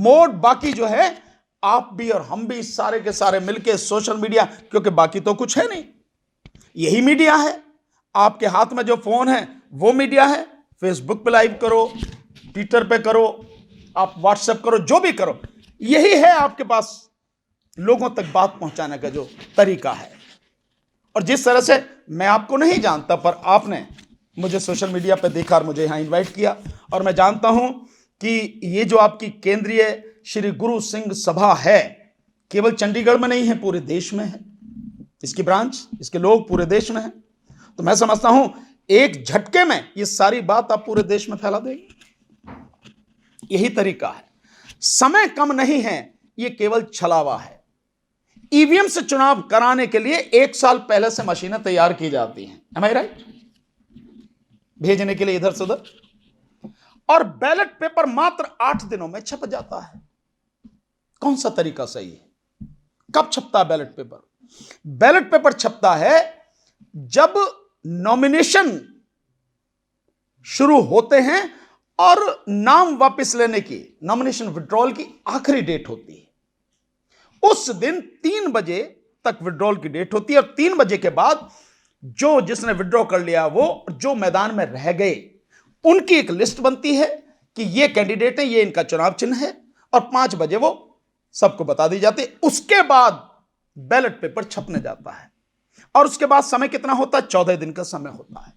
मोड बाकी जो है, आप भी और हम भी सारे के सारे मिलके सोशल मीडिया, क्योंकि बाकी तो कुछ है नहीं, यही मीडिया है। आपके हाथ में जो फोन है वो मीडिया है। फेसबुक पे लाइव करो, ट्विटर पे करो, आप व्हाट्सएप करो, जो भी करो, यही है आपके पास लोगों तक बात पहुंचाने का जो तरीका है। और जिस तरह से, मैं आपको नहीं जानता, पर आपने मुझे सोशल मीडिया पे देखा और मुझे यहां इनवाइट किया, और मैं जानता हूं कि ये जो आपकी केंद्रीय श्री गुरु सिंह सभा है, केवल चंडीगढ़ में नहीं है, पूरे देश में है इसकी ब्रांच, इसके लोग पूरे देश में हैं। तो मैं समझता हूं एक झटके में ये सारी बात आप पूरे देश में फैला देंगे। यही तरीका है। समय कम नहीं है, ये केवल छलावा है। ईवीएम से चुनाव कराने के लिए 1 साल पहले से मशीनें तैयार की जाती हैं, एम आई राइट, भेजने के लिए इधर से उधर, और बैलेट पेपर मात्र 8 दिनों में छप जाता है। कौन सा तरीका सही है? कब छपता है बैलेट पेपर? बैलेट पेपर छपता है जब नॉमिनेशन शुरू होते हैं और नाम वापस लेने की, नॉमिनेशन विड्रॉल की आखिरी डेट होती है। उस दिन 3 बजे तक विड्रॉल की डेट होती है, और 3 बजे के बाद जो जिसने विड्रॉ कर लिया, वो जो मैदान में रह गए, उनकी एक लिस्ट बनती है कि ये कैंडिडेट है, ये इनका चुनाव चिन्ह है, और 5 बजे वो सबको बता दी जाती है। उसके बाद बैलेट पेपर छपने जाता है, और उसके बाद समय कितना होता है? 14 दिन का समय होता है।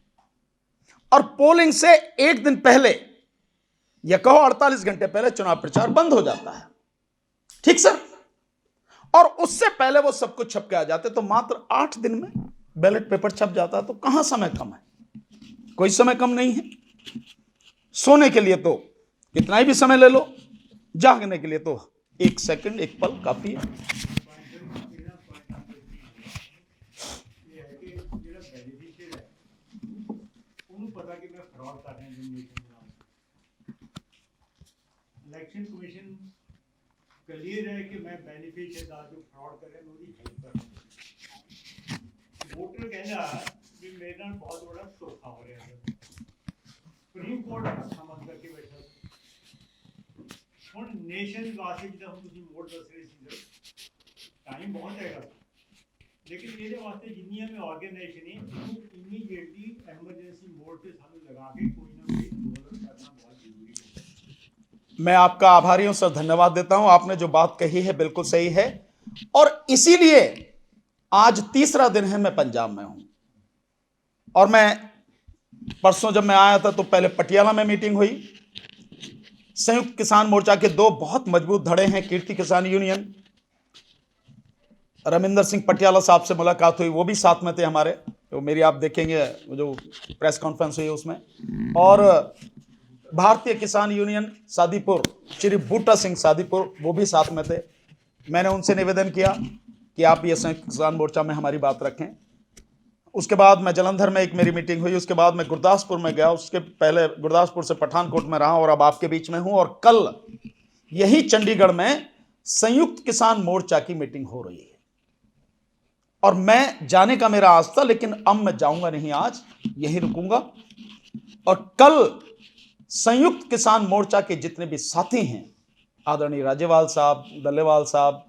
और पोलिंग से 1 दिन पहले, या कहो 48 घंटे पहले, चुनाव प्रचार बंद हो जाता है। ठीक सर? और उससे पहले वो सब कुछ छप के आ जाते, तो मात्र 8 दिन में बैलेट पेपर छप जाता है। तो कहां समय कम है? कोई समय कम नहीं है। सोने के लिए तो कितना ही भी समय ले लो, जागने के लिए तो 1 सेकंड, 1 पल काफी है। इलेक्शन कमीशन क्लियर है कि मैं बेनिफिशियरी ਦਾ जो फ्रॉड कर रहे हैं ਉਹਦੀ हेल्प कर रहा हूं। वोटर कहना कि मेरे ਨਾਲ बहुत बड़ा धोखा हो रहा है। सुप्रीम कोर्ट समझ करके बैठा ਹੁਣ नेशन ਵਾਸਤੇ ਜਿਹੜਾ ਹੁਣ ਤੁਸੀਂ ਵੋਟ ਦੱਸ ਰਹੇ ਸੀ ਸਰ, ਟਾਈਮ ਬਹੁਤ ਹੈਗਾ, ਲੇਕਿਨ ਇਹਦੇ ਵਾਸਤੇ ਜਿੰਨੀਆਂ ਵੀ ਆਰਗੇਨਾਈਜੇਸ਼ਨ ਨੇ ਉਹਨੂੰ ਇਮੀਡੀਏਟਲੀ ਐਮਰਜੈਂਸੀ ਮੋਡ ਤੇ ਸਾਨੂੰ ਲਗਾ ਕੇ ਕੋਈ ਨਾ ਕੋਈ ਅੰਦੋਲਨ करना बहुत जरूरी है। मैं आपका आभारी हूं सर, धन्यवाद देता हूं। आपने जो बात कही है बिल्कुल सही है, और इसीलिए आज 3रा दिन है मैं पंजाब में हूं। और मैं परसों जब मैं आया था तो पहले पटियाला में मीटिंग हुई। संयुक्त किसान मोर्चा के 2 बहुत मजबूत धड़े हैं, कीर्ति किसान यूनियन, रविंदर सिंह पटियाला साहब से मुलाकात हुई, वो भी साथ में थे हमारे, तो मेरी आप देखेंगे जो प्रेस कॉन्फ्रेंस हुई उसमें। और भारतीय किसान यूनियन सादीपुर, श्री बूटा सिंह सादीपुर, वो भी साथ में थे। मैंने उनसे निवेदन किया कि आप ये संयुक्त किसान मोर्चा में हमारी बात रखें। उसके बाद मैं जलंधर में एक मेरी मीटिंग हुई, उसके बाद मैं गुरदासपुर में गया, उसके पहले गुरदासपुर से पठानकोट में रहा, और अब आपके बीच में हूं। और कल यही चंडीगढ़ में संयुक्त किसान मोर्चा की मीटिंग हो रही है, और मैं जाने का मेरा आज था, लेकिन अब मैं जाऊंगा नहीं, आज यहीं रुकूंगा। और कल संयुक्त किसान मोर्चा के जितने भी साथी हैं, आदरणीय राजेवाल साहब, दल्लेवाल साहब,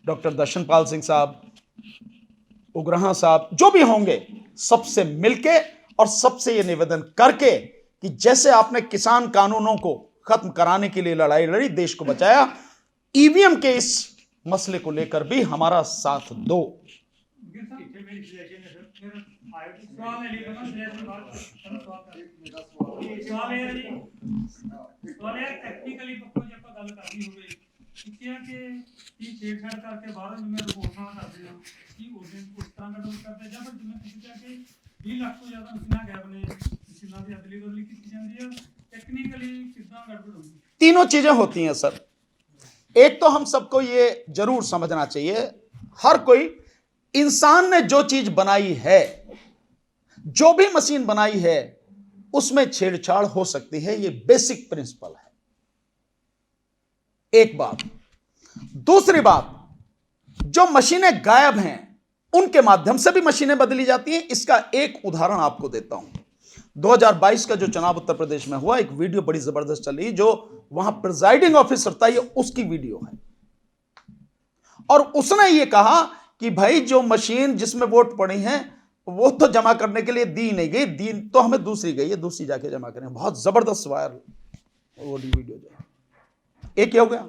डॉक्टर दर्शनपाल सिंह साहब, उग्रहा साहब, जो भी होंगे, सबसे मिलके और सबसे ये निवेदन करके कि जैसे आपने किसान कानूनों को खत्म कराने के लिए लड़ाई लड़ी, देश को बचाया, ईवीएम के इस मसले को लेकर भी हमारा साथ दो। टेक्निकली ਗੱਲ ਕਰਨੀ ਹੋਵੇ ਠੀਕ ਹੈ ਕਿ ਛੇੜਛਾੜ ਕਰਕੇ ਬਾਹਰੋਂ ਜਿਵੇਂ ਰਿਪੋਰਟਾਂ ਕਰਦੇ ਆ ਕਿ ਉਸ ਦਿਨ ਉਸ ਤਰ੍ਹਾਂ ਦਾ ਕਰਦੇ ਜਾਂ ਫਿਰ ਜਿਵੇਂ ਤੁਸੀਂ ਕਿਹਾ ਕਿ 20 ਲੱਖ ਤੋਂ ਜ਼ਿਆਦਾ ਮਸ਼ੀਨਾਂ ਗਾਇਬ ਨੇ, ਮਸ਼ੀਨਾਂ ਦੀ ਅਦਲੀ ਬਦਲੀ ਕੀਤੀ ਜਾਂਦੀ ਹੈ, टेक्निकली कितना गड़बड़ होगी? तीनों चीजें होती हैं सर। एक तो हम सबको ये जरूर समझना चाहिए, हर कोई इंसान ने जो चीज बनाई है, जो भी मशीन बनाई है, उसमें छेड़छाड़ हो सकती है। ये बेसिक प्रिंसिपल है, एक बात। दूसरी बात, जो मशीनें गायब हैं उनके माध्यम से भी मशीनें बदली जाती हैं। इसका एक उदाहरण आपको देता हूं। 2022 का जो चुनाव उत्तर प्रदेश में हुआ, एक वीडियो बड़ी जबरदस्त चली, जो वहां प्रिजाइडिंग ऑफिसर था, ये उसकी वीडियो है। और उसने ये कहा कि भाई जो मशीन जिसमें वोट पड़ी है वो तो जमा करने के लिए दी नहीं गई, दी तो हमें दूसरी गई है, दूसरी जाके जमा करें। बहुत जबरदस्त वायरल वो वीडियो जो है। एक ये हो गया।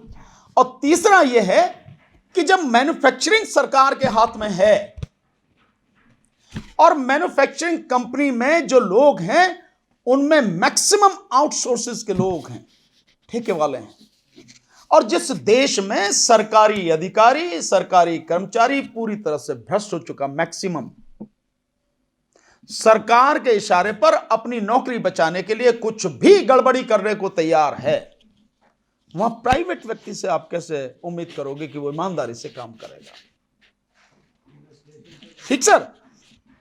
और तीसरा ये है कि जब मैन्युफैक्चरिंग सरकार के हाथ में है और मैन्युफैक्चरिंग कंपनी में जो लोग हैं उनमें मैक्सिमम आउटसोर्सेस के लोग हैं, ठेके वाले हैं। और जिस देश में सरकारी अधिकारी, सरकारी कर्मचारी पूरी तरह से भ्रष्ट हो चुका, मैक्सिमम सरकार के इशारे पर अपनी नौकरी बचाने के लिए कुछ भी गड़बड़ी करने को तैयार है, वहां प्राइवेट व्यक्ति से आप कैसे उम्मीद करोगे कि वो ईमानदारी से काम करेगा? ठीक सर।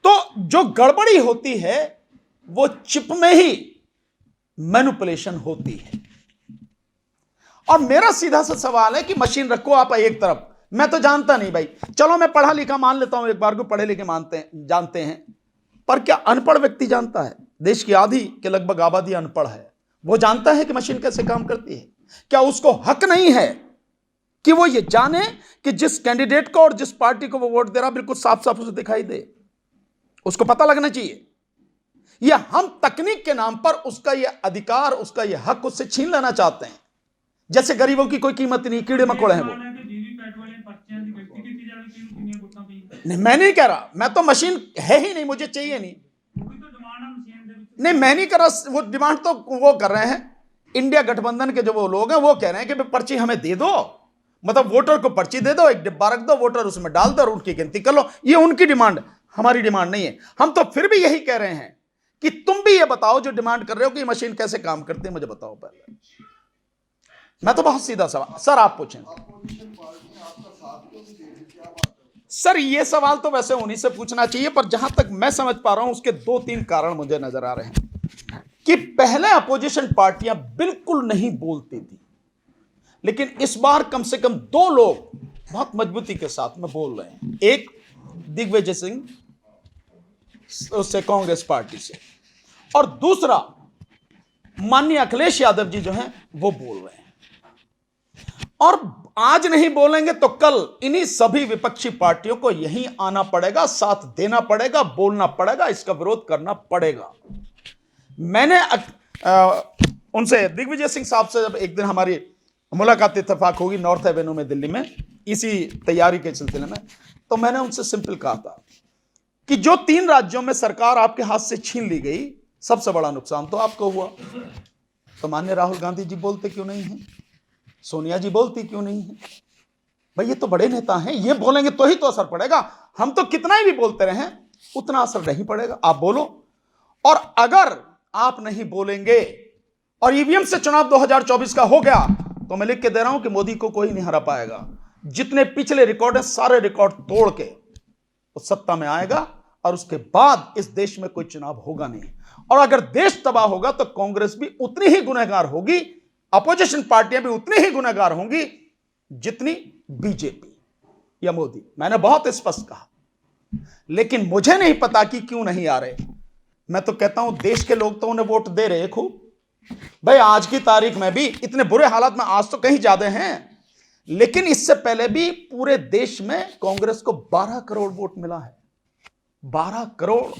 तो जो गड़बड़ी होती है वो चिप में ही मैनिपुलेशन होती है। और मेरा सीधा सा सवाल है कि मशीन रखो आप एक तरफ, मैं तो जानता नहीं भाई, चलो मैं पढ़ा लिखा मान लेता हूं, एक बार को पढ़े लिखे जानते हैं, पर क्या अनपढ़ व्यक्ति जानता है? देश की आधी के लगभग आबादी अनपढ़ है, वो जानता है कि मशीन कैसे काम करती है? क्या उसको हक नहीं है कि वो ये जाने कि जिस कैंडिडेट को और जिस पार्टी को वो वोट दे रहा बिल्कुल साफ साफ उसे दिखाई दे? उसको पता लगना चाहिए। या हम तकनीक के नाम पर उसका ये अधिकार, उसका ये हक उससे छीन लेना चाहते हैं, जैसे गरीबों की कोई कीमत नहीं, कीड़े मकोड़े हैं वो। नहीं, मैं नहीं कह रहा, मैं तो मशीन है ही नहीं, मुझे चाहिए नहीं। नहीं, मैं नहीं कर रहा, वो डिमांड तो वो कर रहे हैं, इंडिया गठबंधन के जो वो लोग हैं वो कह रहे हैं कि पर्ची हमें दे दो, मतलब वोटर को पर्ची दे दो, एक डिब्बा रख दो, वोटर उसमें डाल दो और उनकी गिनती कर लो। ये उनकी डिमांड, हमारी डिमांड नहीं है। हम तो फिर भी यही कह रहे हैं कि तुम भी ये बताओ जो डिमांड कर रहे हो कि मशीन कैसे काम करती है, मुझे बताओ पहले। मैं तो बहुत सीधा सवाल, सर आप पूछें। सर ये सवाल तो वैसे उन्हीं से पूछना चाहिए, पर जहां तक मैं समझ पा रहा हूं उसके 2-3 कारण मुझे नजर आ रहे हैं। कि पहले अपोजिशन पार्टियां बिल्कुल नहीं बोलती थी, लेकिन इस बार कम से कम 2 लोग बहुत मजबूती के साथ में बोल रहे हैं। एक दिग्विजय सिंह उससे कांग्रेस पार्टी से, और दूसरा माननीय अखिलेश यादव जी जो हैं वो बोल रहे हैं। और आज नहीं बोलेंगे तो कल इन्हीं सभी विपक्षी पार्टियों को यहीं आना पड़ेगा, साथ देना पड़ेगा, बोलना पड़ेगा, इसका विरोध करना पड़ेगा। मैंने उनसे, दिग्विजय सिंह साहब से जब एक दिन हमारी मुलाकात इत्तेफाक होगी नॉर्थ एवेन्यू में दिल्ली में, इसी तैयारी के सिलसिले में, तो मैंने उनसे सिंपल कहा था कि जो 3 राज्यों में सरकार आपके हाथ से छीन ली गई, सबसे बड़ा नुकसान तो आपको हुआ। तो माननीय राहुल गांधी जी बोलते क्यों नहीं हैं? सोनिया जी बोलती क्यों नहीं है? भाई ये तो बड़े नेता हैं, ये बोलेंगे तो ही तो असर पड़ेगा। हम तो कितना ही भी बोलते रहे उतना असर नहीं पड़ेगा। आप बोलो, और अगर आप नहीं बोलेंगे और ईवीएम से चुनाव 2024 का हो गया तो मैं लिख के दे रहा हूं कि मोदी को कोई नहीं हरा पाएगा। जितने पिछले रिकॉर्ड हैं सारे रिकॉर्ड तोड़ के वो सत्ता में आएगा, और उसके बाद इस देश में कोई चुनाव होगा नहीं। और अगर देश तबाह होगा तो कांग्रेस भी उतनी ही गुनहगार होगी, अपोजिशन पार्टियां भी उतनी ही गुनहगार होंगी जितनी बीजेपी या मोदी। मैंने बहुत स्पष्ट कहा, लेकिन मुझे नहीं पता कि क्यों नहीं आ रहे। मैं तो कहता हूं देश के लोग तो उन्हें वोट दे रहे खूब। भाई आज की तारीख में भी इतने बुरे हालात में, आज तो कहीं ज्यादा हैं, लेकिन इससे पहले भी पूरे देश में कांग्रेस को 12 करोड़ वोट मिला है। 12 करोड़,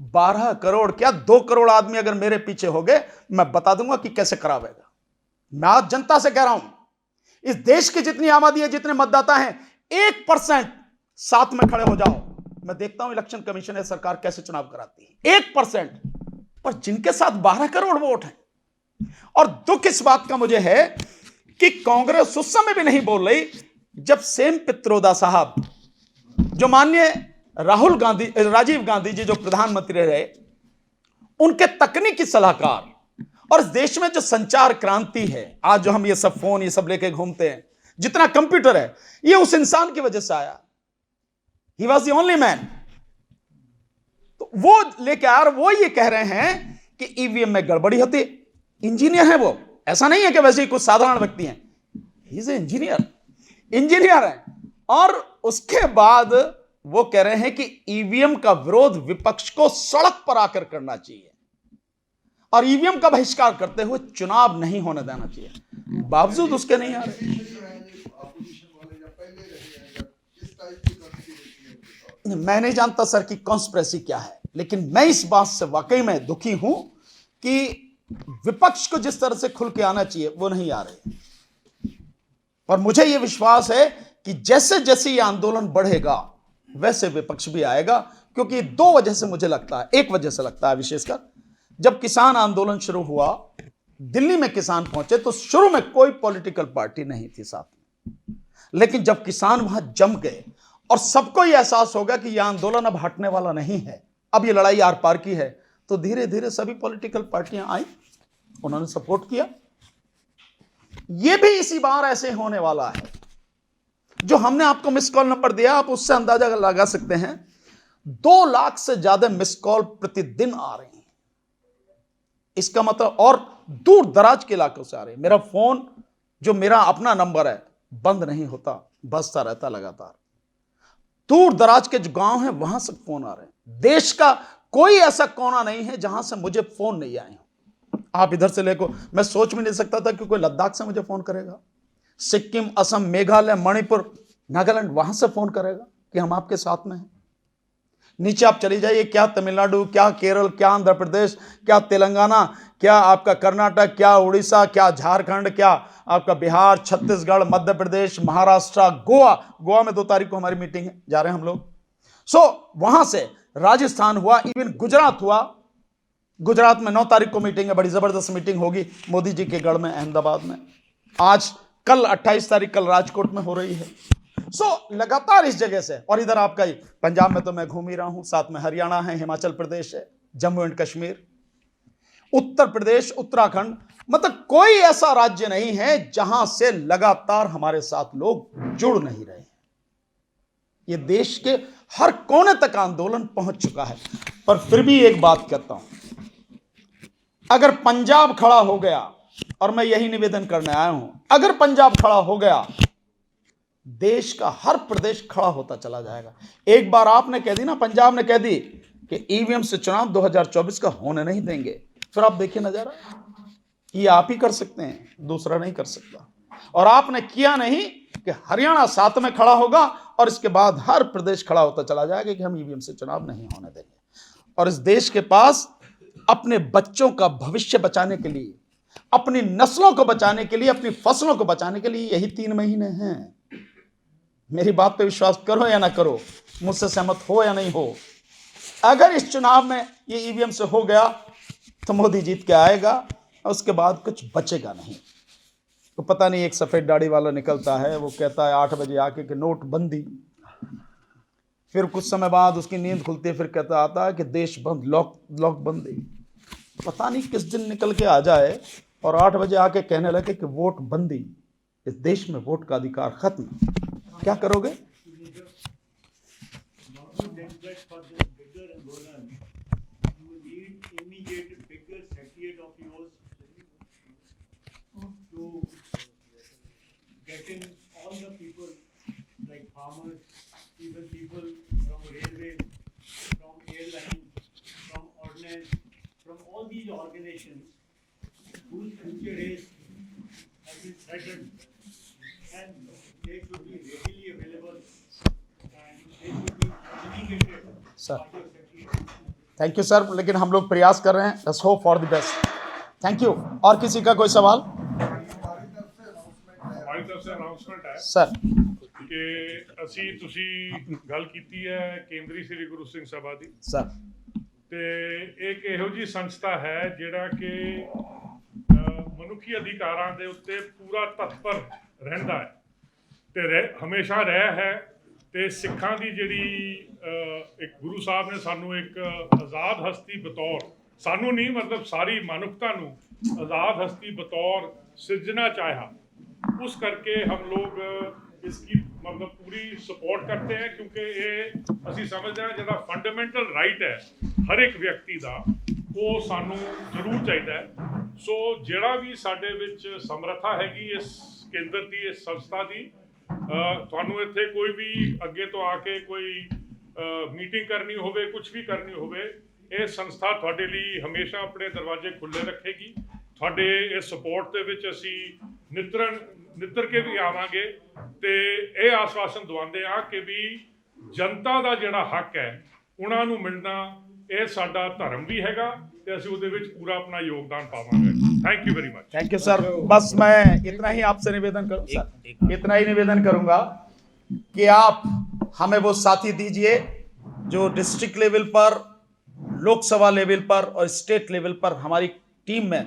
12 करोड़ क्या 2 करोड़ आदमी अगर मेरे पीछे हो गए, मैं बता दूंगा कि कैसे करावेगा। मैं आज जनता से कह रहा हूं, इस देश की जितनी आबादी है, जितने मतदाता हैं, 1% साथ में खड़े हो जाओ, मैं देखता हूं इलेक्शन कमीशन है सरकार कैसे चुनाव कराती है। 1%, पर जिनके साथ 12 करोड़ वोट हैं। और दुख इस बात का मुझे है कि कांग्रेस उस समय भी नहीं बोल रही जब सेम पित्रोदा साहब, जो माननीय राजीव गांधी जी जो प्रधानमंत्री रहे, उनके तकनीकी सलाहकार, और इस देश में जो संचार क्रांति है, आज जो हम ये सब फोन ये सब लेके घूमते हैं, जितना कंप्यूटर है, ये उस इंसान की वजह से आया। He was the only man. तो वो लेके आया और वो ये कह रहे हैं कि ईवीएम में गड़बड़ी होती। इंजीनियर है वो, ऐसा नहीं है कि वैसे ही कुछ साधारण व्यक्ति हैं। ही इज इंजीनियर है। और उसके बाद वो कह रहे हैं कि ईवीएम का विरोध विपक्ष को सड़क पर आकर करना चाहिए और ईवीएम का बहिष्कार करते हुए चुनाव नहीं होने देना चाहिए। बावजूद उसके नहीं आ रहे। मैं नहीं जानता सर कि कॉन्स्पिरेसी क्या है, लेकिन मैं इस बात से वाकई में दुखी हूं कि विपक्ष को जिस तरह से खुल के आना चाहिए वो नहीं आ रहे। और मुझे यह विश्वास है कि जैसे जैसे ये आंदोलन बढ़ेगा वैसे विपक्ष भी आएगा, क्योंकि दो वजह से मुझे लगता है, एक वजह से लगता है विशेषकर, जब किसान आंदोलन शुरू हुआ, दिल्ली में किसान पहुंचे तो शुरू में कोई पॉलिटिकल पार्टी नहीं थी साथ में, लेकिन जब किसान वहां जम गए और सबको यह एहसास हो गया कि यह आंदोलन अब हटने वाला नहीं है, अब यह लड़ाई आर पार की है, तो धीरे धीरे सभी पॉलिटिकल पार्टियां आई, उन्होंने सपोर्ट किया। यह भी इसी बार ऐसे होने वाला है। जो हमने आपको मिस कॉल नंबर दिया, आप उससे अंदाजा लगा सकते हैं 2 लाख से ज्यादा मिस कॉल प्रतिदिन आ रही हैं। इसका मतलब, और दूर दराज के इलाकों से आ रही है। मेरा फोन जो मेरा अपना नंबर है बंद नहीं होता, बजता रहता लगातार। दूर दराज के जो गांव हैं वहां से फोन आ रहे हैं। देश का कोई ऐसा कोना नहीं है जहां से मुझे फोन नहीं आए हो। आप इधर से लेको, मैं सोच भी नहीं सकता था कि कोई लद्दाख से मुझे फोन करेगा, सिक्किम, असम, मेघालय, मणिपुर, नागालैंड, वहां से फोन करेगा कि हम आपके साथ में हैं। नीचे आप चली जाइए, क्या तमिलनाडु, क्या केरल, क्या आंध्र प्रदेश, क्या तेलंगाना, क्या आपका कर्नाटक, क्या उड़ीसा, क्या झारखंड, क्या आपका बिहार, छत्तीसगढ़, मध्य प्रदेश, महाराष्ट्र, गोवा में 2 तारीख को हमारी मीटिंग है, जा रहे हैं हम लोग। वहां से राजस्थान हुआ, इवन गुजरात हुआ। गुजरात में 9 तारीख को मीटिंग है, बड़ी जबरदस्त मीटिंग होगी मोदी जी के गढ़ में, अहमदाबाद में। आज कल 28 तारीख कल राजकोट में हो रही है। लगातार इस जगह से, और इधर आपका ही पंजाब में तो मैं घूम ही रहा हूं, साथ में हरियाणा है, हिमाचल प्रदेश है, जम्मू एंड कश्मीर, उत्तर प्रदेश, उत्तराखंड, मतलब कोई ऐसा राज्य नहीं है जहां से लगातार हमारे साथ लोग जुड़ नहीं रहे हैं। ये देश के हर कोने तक आंदोलन पहुंच चुका है। पर फिर भी एक बात कहता हूं, अगर पंजाब खड़ा हो गया, और मैं यही निवेदन करने आया हूं, अगर पंजाब खड़ा हो गया, देश का हर प्रदेश खड़ा होता चला जाएगा। एक बार आपने कह दी ना, पंजाब ने कह दी कि ईवीएम से चुनाव 2024 का होने नहीं देंगे, फिर आप देखिए नजारा, ये आप ही कर सकते हैं, दूसरा नहीं कर सकता। और आपने किया नहीं कि हरियाणा साथ में खड़ा होगा और इसके बाद हर प्रदेश खड़ा होता चला जाएगा कि हम ईवीएम से चुनाव नहीं होने देंगे। और इस देश के पास अपने बच्चों का भविष्य बचाने के लिए, अपनी नस्लों को बचाने के लिए, अपनी फसलों को बचाने के लिए यही 3 महीने हैं। मेरी बात पे विश्वास करो या ना करो, मुझसे सहमत हो या नहीं हो, अगर इस चुनाव में ये ईवीएम से हो गया तो मोदी जीत के आएगा, और उसके बाद कुछ बचेगा नहीं। तो पता नहीं, एक सफेद दाढ़ी वाला निकलता है, वो कहता है 8 बजे आके कि नोटबंदी, फिर कुछ समय बाद उसकी नींद खुलती है, फिर कहता आता है कि देश बंद, लॉक बंदी। पता नहीं किस दिन निकल के आ जाए और 8 बजे आके कहने लगे कि वोट बंदी, इस देश में वोट का अधिकार खत्म। क्या करोगे? whose future is has been threatened, and they should be readily available and they should be educated Sir. by your secretary. Thank you sir, लेकिन हम लोग प्रयास कर रहे हैं। Let's hope for the best. Thank you. और किसी का कोई सवाल? हमारी तरफ से अनाउंसमेंट है सर। ਕਿ ਅਸੀਂ ਤੁਸੀਂ ਗੱਲ ਕੀਤੀ ਹੈ ਕੇਂਦਰੀ ਸ੍ਰੀ ਗੁਰੂ ਸਿੰਘ ਸਭਾ ਦੀ ਸਰ, ਤੇ ਇੱਕ ਇਹੋ ਜੀ ਸੰਸਥਾ ਹੈ ਜਿਹੜਾ ਕਿ ਮਨੁੱਖੀ ਅਧਿਕਾਰਾਂ ਦੇ ਉੱਤੇ ਪੂਰਾ ਤਤਪਰ ਰਹਿੰਦਾ ਹੈ ਤੇ ਹਮੇਸ਼ਾ ਰਿਹਾ ਹੈ ਤੇ ਸਿੱਖਾਂ ਦੀ ਜਿਹੜੀ ਇੱਕ ਗੁਰੂ ਸਾਹਿਬ ਨੇ ਸਾਨੂੰ ਇੱਕ ਆਜ਼ਾਦ ਹਸਤੀ ਬਤੌਰ ਸਾਨੂੰ ਨਹੀਂ ਮਤਲਬ ਸਾਰੀ ਮਨੁੱਖਤਾ ਨੂੰ आज़ाद हस्ती बतौर सिरजना चाहा, उस करके हम लोग इसकी मतलब पूरी सपोर्ट करते हैं क्योंकि ये असी समझते हैं जिहड़ा फंडामेंटल राइट है हर एक व्यक्ति का वो सानू जरूर चाहिए। सो जिहड़ा भी साडे विच समर्था हैगी इस केंद्र की इस संस्था की तुहानू इत्थे कोई भी अगे तो आके कोई मीटिंग करनी होवे कुछ भी करनी होवे ਇਹ ਸੰਸਥਾ ਤੁਹਾਡੇ ਲਈ ਹਮੇਸ਼ਾ ਆਪਣੇ ਦਰਵਾਜ਼ੇ ਖੁੱਲੇ ਰੱਖੇਗੀ। ਤੁਹਾਡੇ ਇਸ ਸਪੋਰਟ ਦੇ ਵਿੱਚ ਅਸੀਂ ਨਿੱਤਰ ਕੇ ਵੀ ਆਵਾਂਗੇ ਤੇ ਇਹ ਆਸ਼ਵਾਸਨ ਦਵਾਉਂਦੇ ਆ ਕਿ ਵੀ ਜਨਤਾ ਦਾ ਜਿਹੜਾ ਹੱਕ ਹੈ ਉਹਨਾਂ ਨੂੰ ਮਿਲਣਾ ਇਹ ਸਾਡਾ ਧਰਮ ਵੀ ਹੈਗਾ ਤੇ ਅਸੀਂ ਉਹਦੇ ਵਿੱਚ पूरा अपना योगदान पावांगे। Thank you very much. Thank you sir. बस मैं इतना ही आपसे निवेदन करूँ सर, इतना ही निवेदन करूंगा कि आप हमें वो साथी दीजिए जो डिस्ट्रिक्ट लेवल पर, लोकसभा लेवल पर और स्टेट लेवल पर हमारी टीम में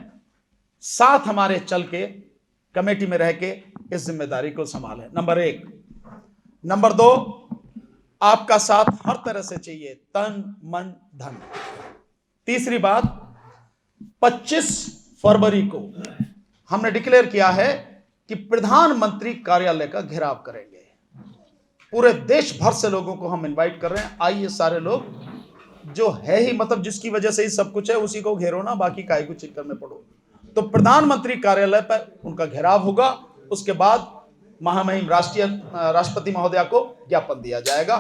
साथ हमारे चल के कमेटी में रह के इस जिम्मेदारी को संभाले। नंबर 1। नंबर 2, आपका साथ हर तरह से चाहिए, तन मन धन। तीसरी बात, 25 फरवरी को हमने डिक्लेयर किया है कि प्रधानमंत्री कार्यालय का घेराव करेंगे। पूरे देश भर से लोगों को हम इनवाइट कर रहे हैं, आइए सारे लोग जो है ही मतलब जिसकी वजह से ही सब कुछ है उसी को घेरो ना, बाकी काहे को चक्कर में पड़ो। तो प्रधानमंत्री कार्यालय पर उनका घेराव होगा। उसके बाद महामहिम राष्ट्रपति महोदया को ज्ञापन दिया जाएगा।